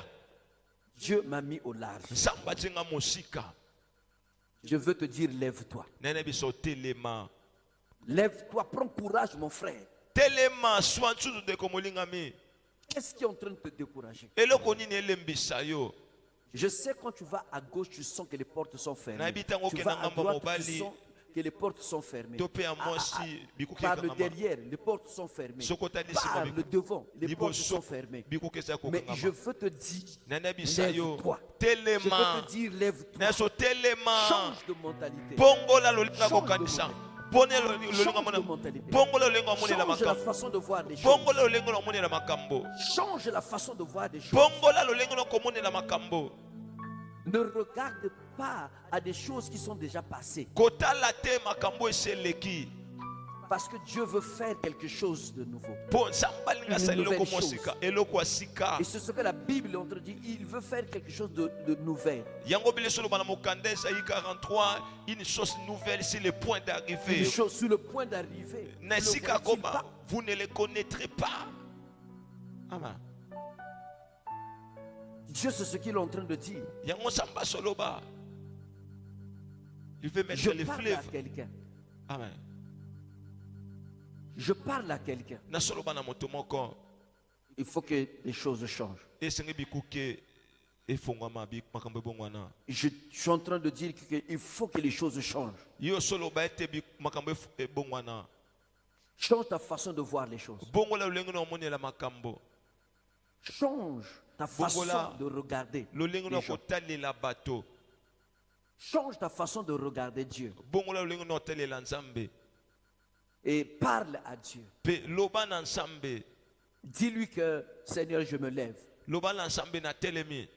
Dieu m'a mis au large. Nzambe atinga mosika. Je veux te dire, lève-toi. Nene biso telema. Lève-toi, prends courage, mon frère. Telema soin nsusu ndeko molingami. Qu'est-ce qui est en train de te décourager? Eloko nini elembisa yo? Je sais quand tu vas à gauche, tu sens que les portes sont fermées. Nayebi tango Tu okenda vas à ngambo droite, tu mobali, sens que les portes sont fermées. to mpe ya mwasi bikuki Par le ekangama. derrière, les portes sont fermées. Soko otali Par nsima le devant, les portes liboso sont fermées. bikuki eza Mais je kokangama. veux te dire, Nayebisa yo lève-toi. Je telema. veux te dire, lève-toi. Naso telema. Change de mentalité. Bongola lolinga Change de kokanisa. mentalité. Pone Change lolinga de mona. mentalité. Bongola lolinga mona la Change la makambo. façon de voir les choses. Bongola lolinga mona la makambo. Change la façon de voir des choses. Bongola lolinga komona la makambo. Ne regarde pas à des choses qui sont déjà passées. Kotala te makambo eseleki. Parce que Dieu veut faire quelque chose de nouveau. Po nzamba linga sa Une eloko nouvelle mosika, eloko asika. Et c'est ce que la Bible est en train de dire. Il veut faire quelque chose de nouvel. Yango bileso bana mokanda Isaïe 43, une chose nouvelle c'est le point Une d'arrivée. chose sur le point d'arriver. Ne le Nasika voit-il Koba, pas? vous ne les connaîtrez pas. Amen. Dieu, c'est ce qu'il est en train de dire. Yango samba soloba. Il veut mettre Je les parle à fleuves. quelqu'un. Amen. Je parle à quelqu'un. Na soloba na moto moko. Il faut que les choses changent. Esengi bikuke efongwama bi makambo bongwana. Je suis en train de dire qu'il faut que les choses changent. Yo soloba ete bi makambo bongwana. Change ta façon de voir les choses. Bongola lolengo na monela makambo. Change ta façon Bongola. de regarder Lolengo les na gens. kotalela bato. Change ta façon de regarder Dieu. Bongola lolengo na kotalela nzambe. Et parle à Dieu. Pe loba na nzambe. Dis-lui que, Seigneur, je me lève. Loba na nzambe na telemi.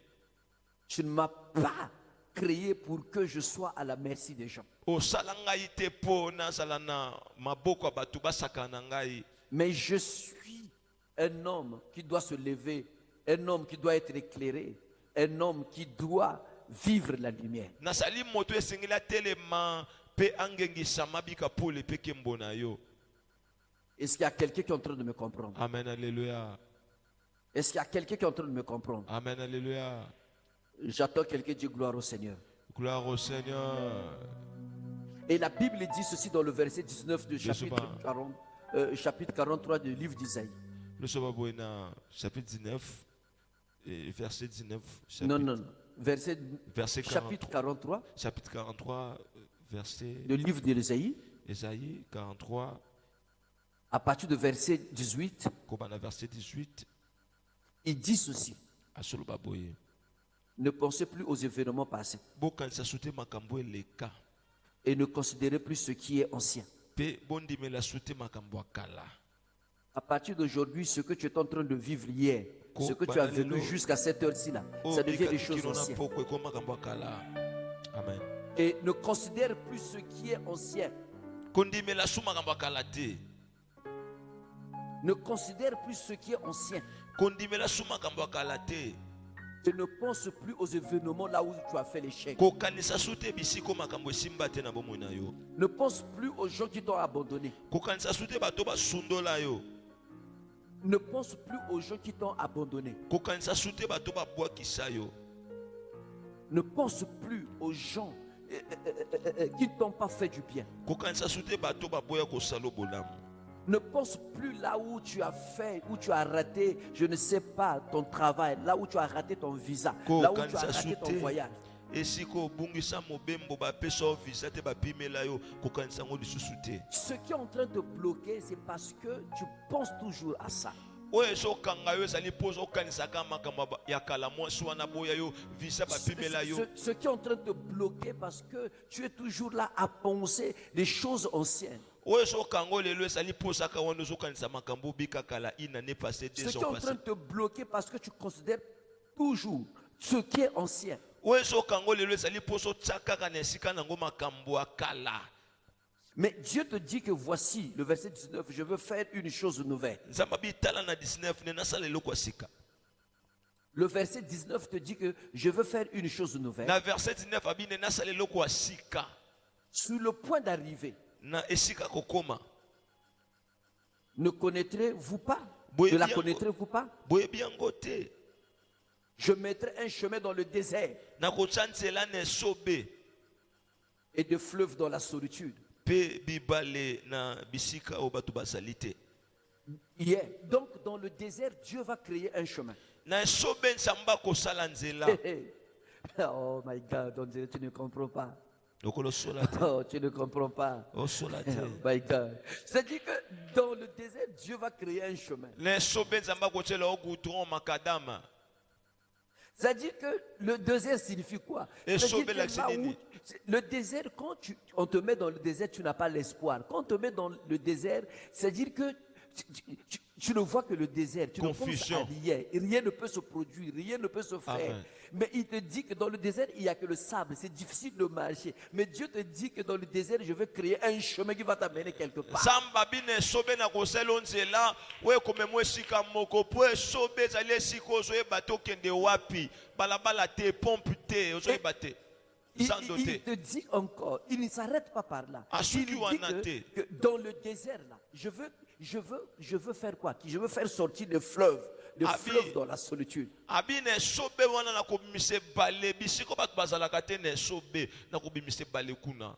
Tu ne m'as pas créé pour que je sois à la merci des gens. Osala ngai te po nazala na maboko ya bato basaka na ngai. Mais je suis un homme qui doit se lever, un homme qui doit être éclairé, un homme qui doit vivre la lumière. Nasali moto esengeli atelema pe angengisa mabika pole pe kembo na yo. Est-ce qu'il y a quelqu'un qui est en train de me comprendre? Amen, alléluia. Est-ce qu'il y a quelqu'un qui est en train de me comprendre? Amen, alléluia. J'attends quelqu'un qui dit gloire au Seigneur. Gloire au Seigneur. Et la Bible dit ceci dans le verset 19 du chapitre, Jésus. chapitre 43 du livre d'Isaïe. Le Soba na chapitre 19 et verset 19. Non, non, non. Verset Chapitre 43 Chapitre 43, verset du livre d'Isaïe, Ésaïe 43, à partir de verset 18, Kobana verset 18. il dit ceci. À Soloba boye. Ne pensez plus aux événements passés Bokanisa soute makambo eleka. et ne considérez plus ce qui est ancien. Pe bondimela soute makambo akala. À partir d'aujourd'hui, ce que tu es en train de vivre hier, ce que tu as Banalelo. vécu jusqu'à cette heure-ci, là, Oh, ça devient des bika choses kikino na anciennes. poko eko makambo akala. Amen. Et ne considère plus ce qui est ancien. Kondimela su makambo akala te. Ne considère plus ce qui est ancien. Kondimela su makambo akala te. Tu ne penses plus aux événements là où tu as fait l'échec. kokanisa sute bisiko makambo esimba te na bomoi na yo. Ne pense plus aux gens qui t'ont abandonné. Kokanisa sute bato basundola yo. Ne pense plus aux gens qui t'ont abandonné. Kokanisa sute bato babwakisa yo. Ne pense plus aux gens qui ne t'ont pas fait du bien. Kokanisa sute bato baboya kosalo bolamu. Ne pense plus là où tu as fait, où tu as raté, je ne sais pas, ton travail, là où tu as raté ton visa, là où tu as raté ton voyage. Esiko bungisa mobembo bapesa visa te bapimela yo kokanisa ngo lisusu te. Ce qui est en train de te bloquer, c'est parce que tu penses toujours à ça. Oyo ezokanga yo ezali mpoza okanisaka makambo ya kala mwasi wana boya yo visa bapimela yo. Ce qui est en train de te bloquer parce que tu es toujours là à penser des choses anciennes. Oyo ezokanga lelo ezali mposaka wana ozokanisa makambo bikakala une année passée, Ce 2 qui est ans en passés. train de te bloquer parce que tu considères toujours ce qui est ancien. Oyo ezokanga lelo ezali mposa otiakaka na esika nango makambo ya kala. Mais Dieu te dit que voici, le verset 19, je veux faire une chose nouvelle. Nzambe bitala na 19 ne nasala eloko ya sika. Le verset 19 te dit que je veux faire une chose nouvelle. Na verset 19 abi ne nasala eloko ya sika. Sur le point d'arriver, Na esika kokoma. ne connaîtrez-vous pas? Boye Ne la bien connaîtrez-vous pas? boyebi yango te. Je mettrai un chemin dans le désert Na kotya nzela na esobe et des fleuves dans la solitude. pe bibale na bisika oyo bato bazali te. Yeah. Donc dans le désert, Dieu va créer un chemin. Na esobe nzambe akosala nzela. Oh my God, on dirait que tu ne comprends pas. Lokolo sola te. Oh, tu ne comprends pas. Osola te. Oh my God. C'est-à-dire que dans le désert, Dieu va créer un chemin. Na esobe nzambe akotyela o goudron makadama. C'est-à-dire que le désert signifie quoi? Et C'est-à-dire sauver que là où- le désert, quand on te met dans le désert, tu n'as pas l'espoir. Quand on te met dans le désert, c'est-à-dire que tu ne vois que le désert. Tu Confusion. ne penses à rien. Rien ne peut se produire, rien ne peut se faire. Amen. Mais il te dit que dans le désert, il n'y a que le sable. C'est difficile de marcher. Mais Dieu te dit que dans le désert, je vais créer un chemin qui va t'amener quelque part. Nzambe abi na esobe na kosala o nzela oyo ekomema esika moko mpo esobe ezali esika ozoyeba te okende wapi balabala te pompe te ozoyeba te zando Il te. te dit encore, il ne s'arrête pas par là. Ah, Il celui dit qui en a été. que dans le désert là, je veux faire quoi? Je veux faire sortir des fleuves dans la solitude. Abi na esobe wana na kobimisa ebale bisika bato bazalaka te na esobe na kobimisa ebale kuna.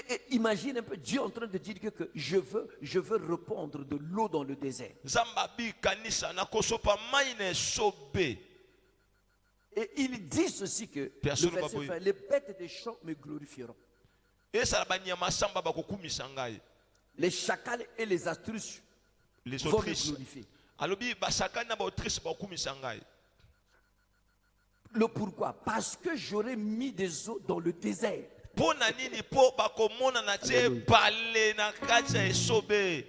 Et imagine un peu Dieu en train de dire que je veux répandre de l'eau dans le désert. Nzambe abi kanisa na kosopa mai na esobe. Et il dit ceci que Personne le ne va verset pouvoir- fin, les bêtes des champs me glorifieront. Esala banyama samba bakokumisa ngai. Les chacals et les astrus Les vont me autrices. glorifier. Alobi basakani na baautrice bakokumisa ngai. Le pourquoi? Parce que j'aurais mis des eaux dans le désert. Mpo na nini mpo bakomona na tie ebale na kati ya esobe.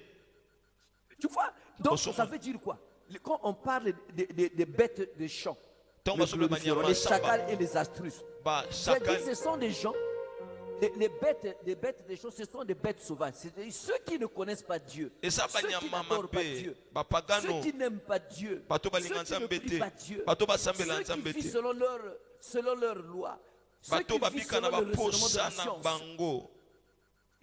Tu vois? Donc Bonsoir. ça veut dire quoi? Quand on parle des bêtes des champs, Donc, me on se le glorifieront, maniama les samba. chacals et les astrus. C'est-à-dire Basakani ce sont des gens, les bêtes des champs, ce sont des bêtes sauvages. C'est-à-dire ceux qui ne connaissent pas Dieu, eza ceux qui banyama n'adorent pas mabe Dieu, ceux bapagano qui n'aiment pas Dieu, bato ceux balinga qui ne nzambe prient te pas Dieu, bato basambela ceux nzambe qui vivent te selon leur loi, ceux bato qui vivent babika na selon le raisonnement de baposa la na science, bango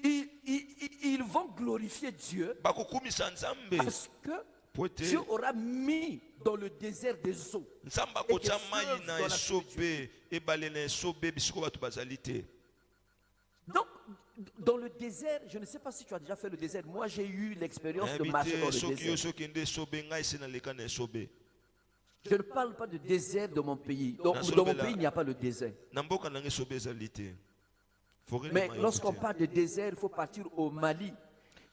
ils vont glorifier Dieu bakokumisa nzambe parce que po ete Dieu aura mis dans le désert des eaux. nzambe akotya mai na esobe ebale na esobe bisiko bato bazali te. Donc, dans le désert, je ne sais pas si tu as déjà fait le désert. Moi, j'ai eu l'expérience de Nayebi marcher dans te le soki yo désert. sokende esobe ngai se naleka na esobe. Je ne parle pas de désert de mon pays. Dans Nasolobela- mon pays, il n'y a pas le désert. Na mboka na ngai esobe ezali te. Forêt na Mais mai lorsqu'on te. parle de désert, il faut partir au Mali,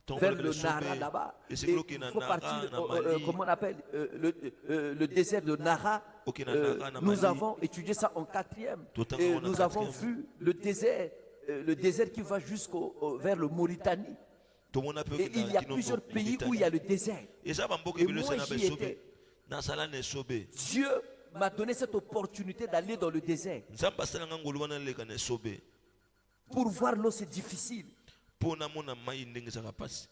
Tongo vers na le esobe, Nara là-bas. Et esengeli okende il na faut Nara, partir, na Mali. comment on appelle, le désert de Nara. Ok, na Nara, na Nous Mali. avons étudié ça en quatrième. Totalement Et en nous avons quatrième. vu le désert qui va vers le Mauritanie. tomona mpe Et okenda il y a kino plusieurs pays Mauritanie. où il y a le désert. eza bamboka Et ebele moi, eza na j'y baesobe étais. nazala na esobe Dieu m'a donné cette opportunité d'aller dans le désert. nzambe asala nga ngolu wana naleka na esobe Pour voir l'eau, c'est difficile. mpo namona mai ndenge ezaka pasi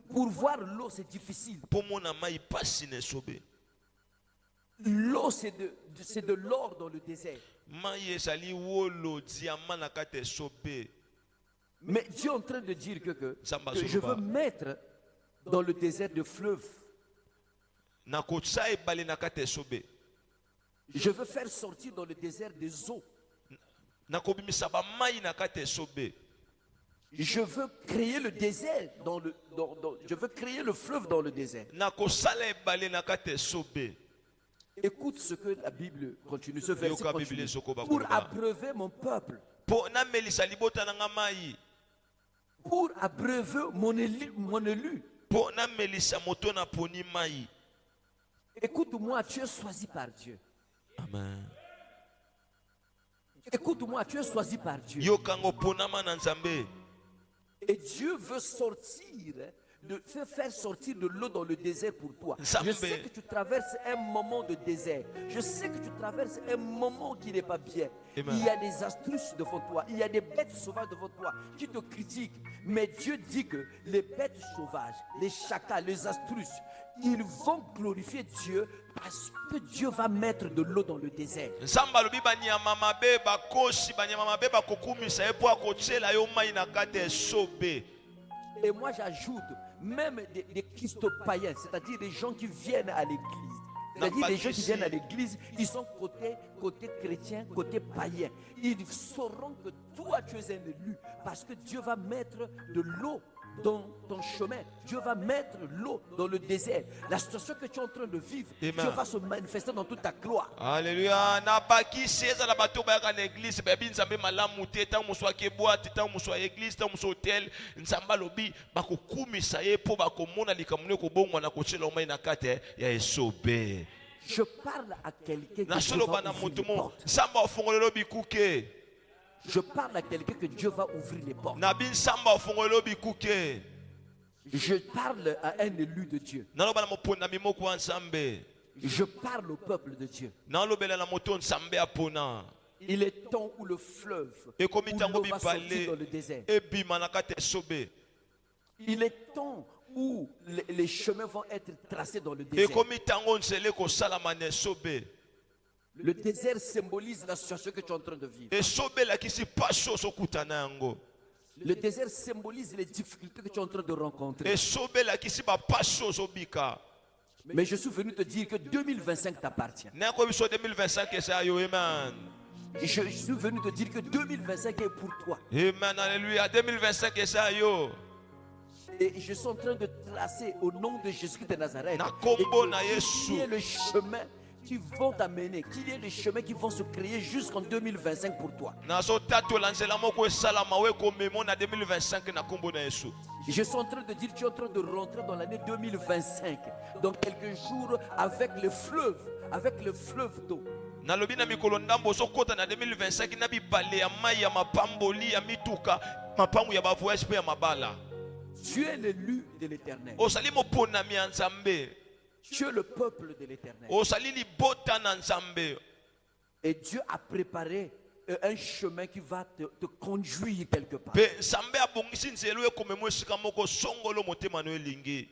Pour voir l'eau, c'est difficile. mpo mona mai pasi na esobe L'eau, c'est de l'or dans le désert. mai ezali wolo diamant na kati ya esobe. Mais Dieu est en train de dire que Samba je Zuluba. veux mettre dans le désert de fleuves. Nakotsa ebale na kati ya esobe. Je veux faire sortir dans le désert des eaux. Nakobimisa ba mai na kati ya esobe. Je veux créer le désert je veux créer le fleuve dans le désert. Nakosala ebale na kati ya esobe. Écoute ce que la Bible continue, ce verset Yoka continue. Bible soko Pour bakoloba. abreuver mon peuple, Po namelisa libota na nga mai. pour abreuver mon élu. Po namelisa moto na poni mai. Écoute-moi, tu es choisi par Dieu. Amen. Écoute-moi, tu es choisi par Dieu. Yokango ponama na Nzambe. Et Dieu veut faire sortir de l'eau dans le désert pour toi. Nzambe. Je sais que tu traverses un moment de désert. Je sais que tu traverses un moment qui n'est pas bien. Amen. Il y a des astuces devant toi. Il y a des bêtes sauvages devant toi qui te critiquent. Mais Dieu dit que les bêtes sauvages, les chacals, les astuces, ils vont glorifier Dieu parce que Dieu va mettre de l'eau dans le désert. Nzambe alobi banyama mabe bakosi banyama mabe bakokumisa ye po akotiela yo mai na kati ya esobe. Et moi j'ajoute même des Christo païens, c'est-à-dire des gens qui viennent à l'église. C'est-à-dire des gens qui viennent à l'église, ils sont côté chrétien, côté païen. Ils sauront que toi tu es un élu parce que Dieu va mettre de l'eau dans ton chemin. Dieu va mettre l'eau dans le désert. La situation que tu es en train de vivre, Amen. Dieu va se manifester dans toute ta gloire. Alléluia. Na bakisi ezala bato bayaka na église bayebi Nzambe malamu te ntango mosu akeboite ntango mosu ya église ntango mosu hotel Nzambe alobi bakokumisa ye mpo bakomona likambo ne kobongwa na kotiela mai na kati ya esobe. Je parle à quelqu'un que Na Dieu solo va bana ouvrir moto les mo portes. Nzambe afongolelo bikuke. Je parle à quelqu'un que Dieu va ouvrir les portes. Na bi Nzambe afongolelo bikuke. Je parle à un élu de Dieu. Naloba na moponda mimoko wa Nzambe. Je parle au peuple de Dieu. Nalobela na moto Nzambe apona. Il est temps où le fleuve, Et comme où il tango l'eau va sortir bipale dans le désert. ebima na kati ya esobe. Il est temps où les chemins vont être tracés dans le Et désert. comme tango nzele kosalama na esobe. Le désert symbolise la situation que tu es en train de vivre. Esobe lakisi paso okutana yango. Le désert symbolise les difficultés que tu es en train de rencontrer. Esobe lakisi ba paso obika. Mais je suis venu te dire que 2025 t'appartient. Na ko biso 2025 esa yo amen. Je suis venu te dire que 2025 est pour toi. Amen, alléluia. 2025 esa yo. Et je suis en train de tracer au nom de Jésus de Nazareth. Na kombo Et na que Yesu. qu'il y ait le chemin qui vont t'amener, qu'il y ait les chemins qui vont se créer jusqu'en 2025 pour toi. Nazo tatola nzela moko esalama we komemo na 2025 na kombo na Yesu. Je suis en train de dire, tu es en train de rentrer dans l'année 2025, dans quelques jours, avec le fleuve d'eau. Nalobi na mikolo ndambo ozokota na 2025 na bibale ya mai ya mapamboli ya mituka mapangu ya bavoyage pe ya mabala. Tu es l'élu de l'Éternel. Osali moponami ya Nzambe. Tu es le peuple de l'Éternel. Osali libota na Nzambe. Et Dieu a préparé un chemin qui va te conduire quelque part. Pe Nzambe abongisi nzela ekomemo esika moko songolo motema no elingi.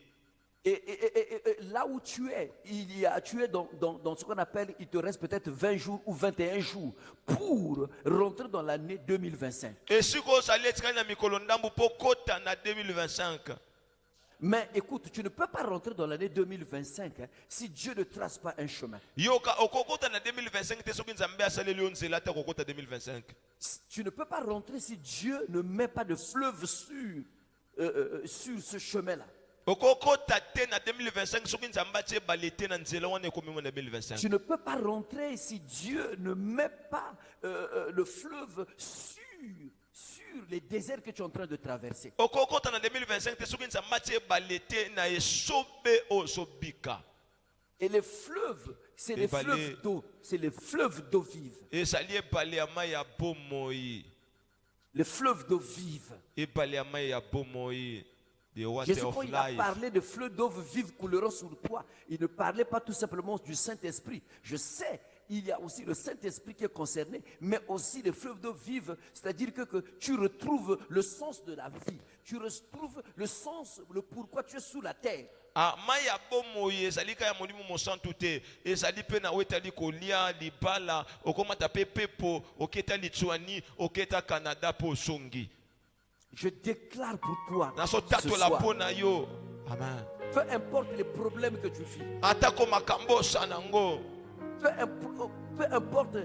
Et là où tu es, tu es dans ce qu'on appelle, il te reste peut-être 20 jours ou 21 jours pour rentrer dans l'année 2025. Esiko osali etika na mikolo ndambo po kota na 2025. Mais écoute, tu ne peux pas rentrer dans l'année 2025 si Dieu ne trace pas un chemin. Yoka okokota na 2025 te soki Nzambe asaleli yo nzela te kokota 2025. Tu ne peux pas rentrer si Dieu ne met pas de fleuve sur ce chemin-là. Okokota te na 2025 soki Nzambe atie balete na nzela wana ekomema na 2025. Tu ne peux pas rentrer si Dieu ne met pas le fleuve sur les déserts que tu es en train de traverser. Okokota na 2025 te soki Nzambe atie balete na esobe ozobika. Et les fleuves, c'est les fleuves d'eau. C'est les fleuves d'eau vive. Ezali ebale ya mai ya bomoi. Les fleuves d'eau vive. Ebale ya mai ya bomoi. The Jésus, water quand of il a life. parlé de fleuves d'eau vive couleront sur toi, il ne parlait pas tout simplement du Saint-Esprit. Je sais il y a aussi le Saint-Esprit qui est concerné, mais aussi les fleuves d'eau vive, c'est-à-dire que tu retrouves le sens de la vie, tu retrouves le sens, le pourquoi tu es sous la terre. mai ya bomoi ezali kaka ya molimo mosantu te, ezali mpe na wetali kolia libala, okomata mpe pepo, oketa litsuani, oketa Canada po osongi. Je déclare pour toi ce nasotatola soir, mpo na yo. Amen. peu importe les problèmes que tu vis, Atako makambo sanango, peu importe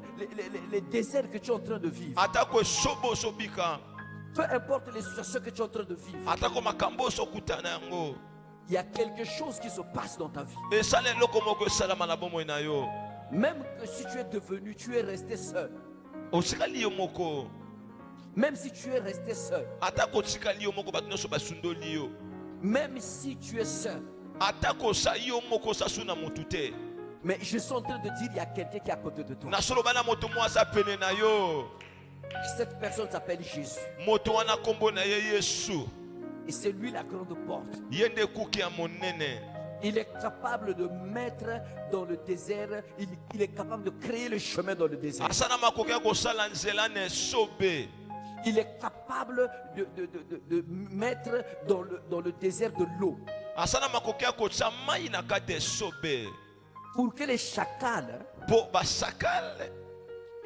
les déserts que tu es en train de vivre, atako esobo sobika, peu importe les situations que tu es en train de vivre, atako makambo sokutana yango, il y a quelque chose qui se passe dans ta vie. esala eloko moko esalama na bomoi na yo. Même que si tu es resté seul, Otikali yo moko, même si tu es resté seul, atako otikali yo moko bato nyonso basundoli yo, même si tu es seul, atako osali yo moko osasu na motu te, mais je suis en train de dire il y a quelqu'un qui est à côté de toi. nasoloba na moto mo aza pene na yo. Cette personne s'appelle Jésus. Moto wana kombo na ye Yesu. Et c'est lui la grande porte. Ye nde kuki ya monene. Il est capable de mettre dans le désert, il est capable de créer le chemin dans le désert. Asana makoki ya kosala nzela na esobe. Il est capable de mettre dans le désert de l'eau. Asana makoki ya kotsa mai na kati esobe. Pour que les chacals Po basakale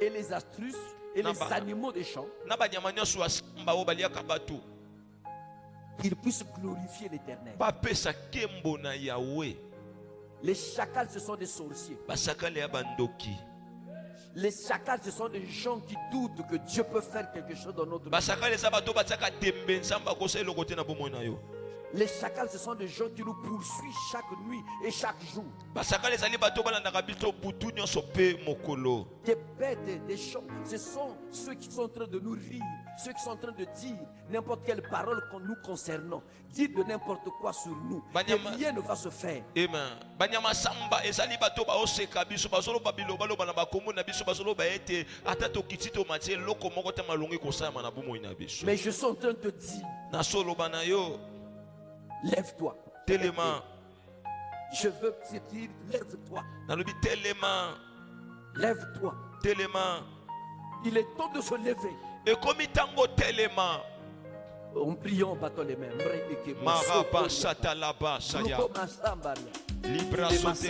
et les astrus et les animaux des champs, na banyama nyonso basamba oyo baliaka bato ils puissent glorifier l'Éternel. bapesa kembo na Yawe. Les chacals, ce sont des sorciers. Basakale ya bandoki. Les chacals, ce sont des gens qui doutent que Dieu peut faire quelque chose dans notre vie. Basakale eza bato batiaka tembe nzambe akosala eloko te na bomoi na yo. Les chacals, ce sont des gens qui nous poursuivent chaque nuit et chaque jour. Basakale ezali bato balandaka biso butu nyonso mpe mokolo. Des bêtes, des champs, ce sont ceux qui sont en train de nous rire, ceux qui sont en train de dire n'importe quelle parole nous concernant, dire de n'importe quoi sur nous. Et rien ne va se faire. Amen. Banyama samba ezali bato baoseka biso bazoloba biloba loba na bakombo na biso bazoloba ete ata tokiti tomatie eloko moko te malongi kosalama na bomoi na biso. Mais je suis en train de te dire, nasoloba na yo, lève-toi. telema. Je veux te dire, lève-toi. Nalobi telema. Lève-toi. Telema. Il est temps de se lever. Ekomi tango telema. En priant, battons les mains. Maraba satalaba saya. Libra sote.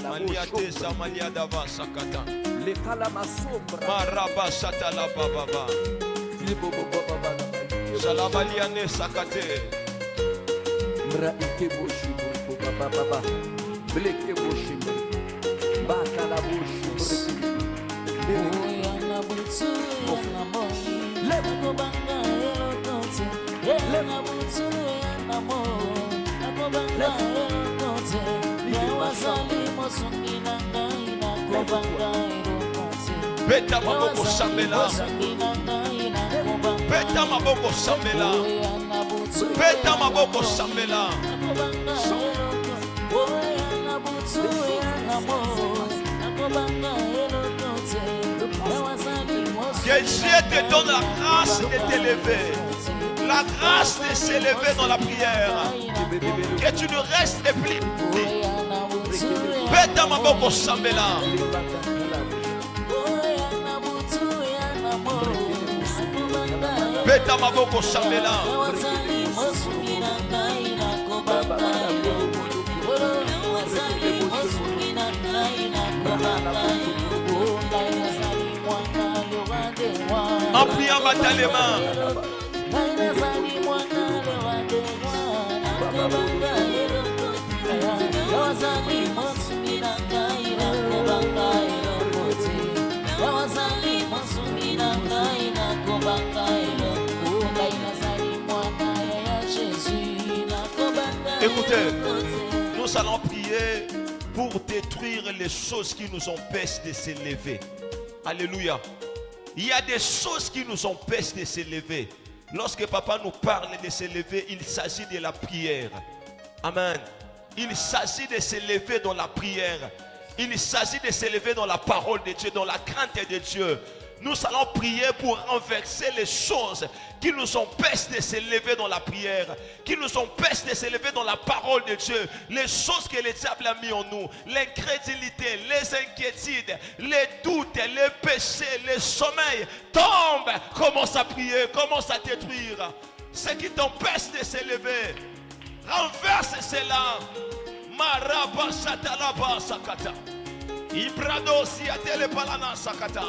Maliate samalia dava sakata. Maraba satalaba baba. Salabaliane sakate. Bra ikebo shibo baba baba. Bleke bo shibo. Baka la bo shibo. Beta maboko sambela. Beta maboko sambela. Beta maboko sambela. Que Dieu te donne la grâce de t'élever. La grâce de s'élever dans la prière. Que tu ne restes plus. Beta maboko sambela. Beta maboko sambela. En priant, battez les mains. Écoutez, nous allons prier pour détruire les choses qui nous empêchent de s'élever. Alléluia. Il y a des choses qui nous empêchent de s'élever. Lorsque papa nous parle de s'élever, il s'agit de la prière. Amen. Il s'agit de s'élever dans la prière. Il s'agit de s'élever dans la parole de Dieu, dans la crainte de Dieu. Nous allons prier pour renverser les choses qui nous empêchent de s'élever dans la prière, qui nous empêchent de s'élever dans la parole de Dieu. Les choses que le diable a mis en nous, l'incrédulité, les inquiétudes, les doutes, les péchés, les sommeils, tombe, commence à prier, commence à détruire. Ce qui t'empêche de s'élever, renverse cela. Maraba satalaba sakata. Ibrado siatele palana sakata.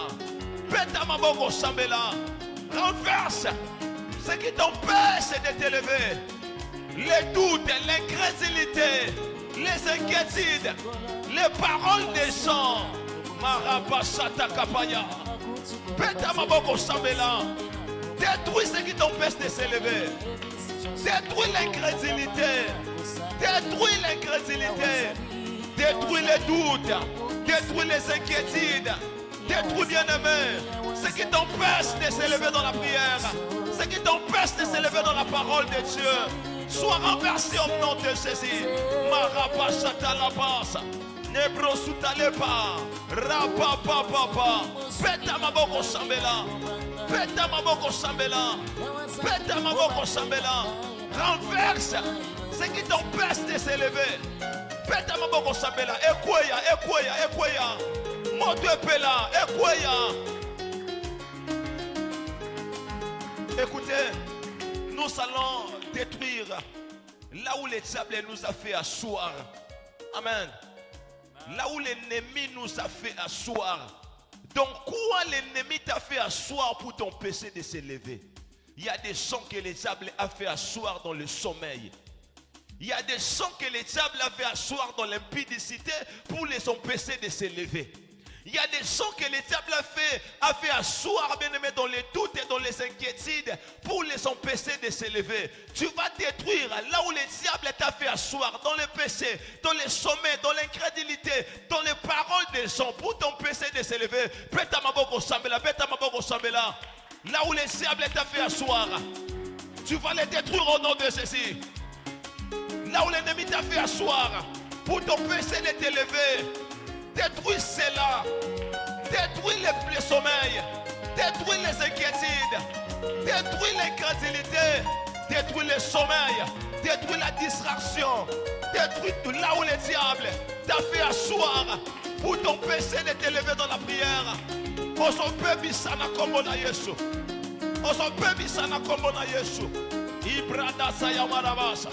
Peta maboko sambela. Renverse ce qui t'empêche de t'élever. Les doutes, l'incrédulité, les inquiétudes, les paroles des gens. Maraba satakapaya. Peta maboko sambela. Détruis ce qui t'empêche de s'élever. Détruis l'incrédulité. Détruis l'incrédulité. Détruis les doutes. Détruis les inquiétudes. Détruis, bien-aimé, ce qui t'empêche de s'élever dans la prière. Ce qui t'empêche de s'élever dans la parole de Dieu. Sois renversé au nom de Jésus. Marabashatalabasa. Nebrosutalepa. Rapapapapa. Peta maboko sambela. Peta maboko sambela. Peta maboko sambela. Renverse ce qui t'empêche de s'élever. Peta maboko sambela. Ekweya. Moto pela. Ekweya. Écoutez, nous allons détruire là où le diable nous a fait asseoir. Amen. Là où l'ennemi nous a fait asseoir. Donc quoi l'ennemi t'a fait asseoir pour t'empêcher de s'élever? Il y a des sons que le diable a fait asseoir dans le sommeil. Il y a des sons que le diable a fait asseoir dans l'impudicité pour les empêcher de s'élever. Il y a des sons que le diable a fait asseoir, bien aimé, dans les doutes et dans les inquiétudes pour les empêcher de s'élever. Tu vas détruire là où le diable t'a fait asseoir, dans le péché, dans les sommets, dans l'incrédulité, dans les paroles des gens pour t'empêcher de s'élever. Peta maboko sambela. Là où le diable t'a fait asseoir, tu vas les détruire au nom de Jésus. Là où l'ennemi t'a fait asseoir pour t'empêcher de t'élever, détruis cela. Détruis les sommeils. Détruis les inquiétudes. Détruis l'incrédulité. Détruis les sommeils. Détruis la distraction. Détruis tout là où le diable t'a fait asseoir pour t'empêcher de t'élever dans la prière. Osope bisana kombo na Yesu. Osope bisana kombo na Yesu. Ibrada sayamarabasa.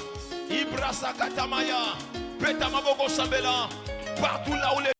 Ibrasa katamaya. Peta maboko sambela. Partout là où le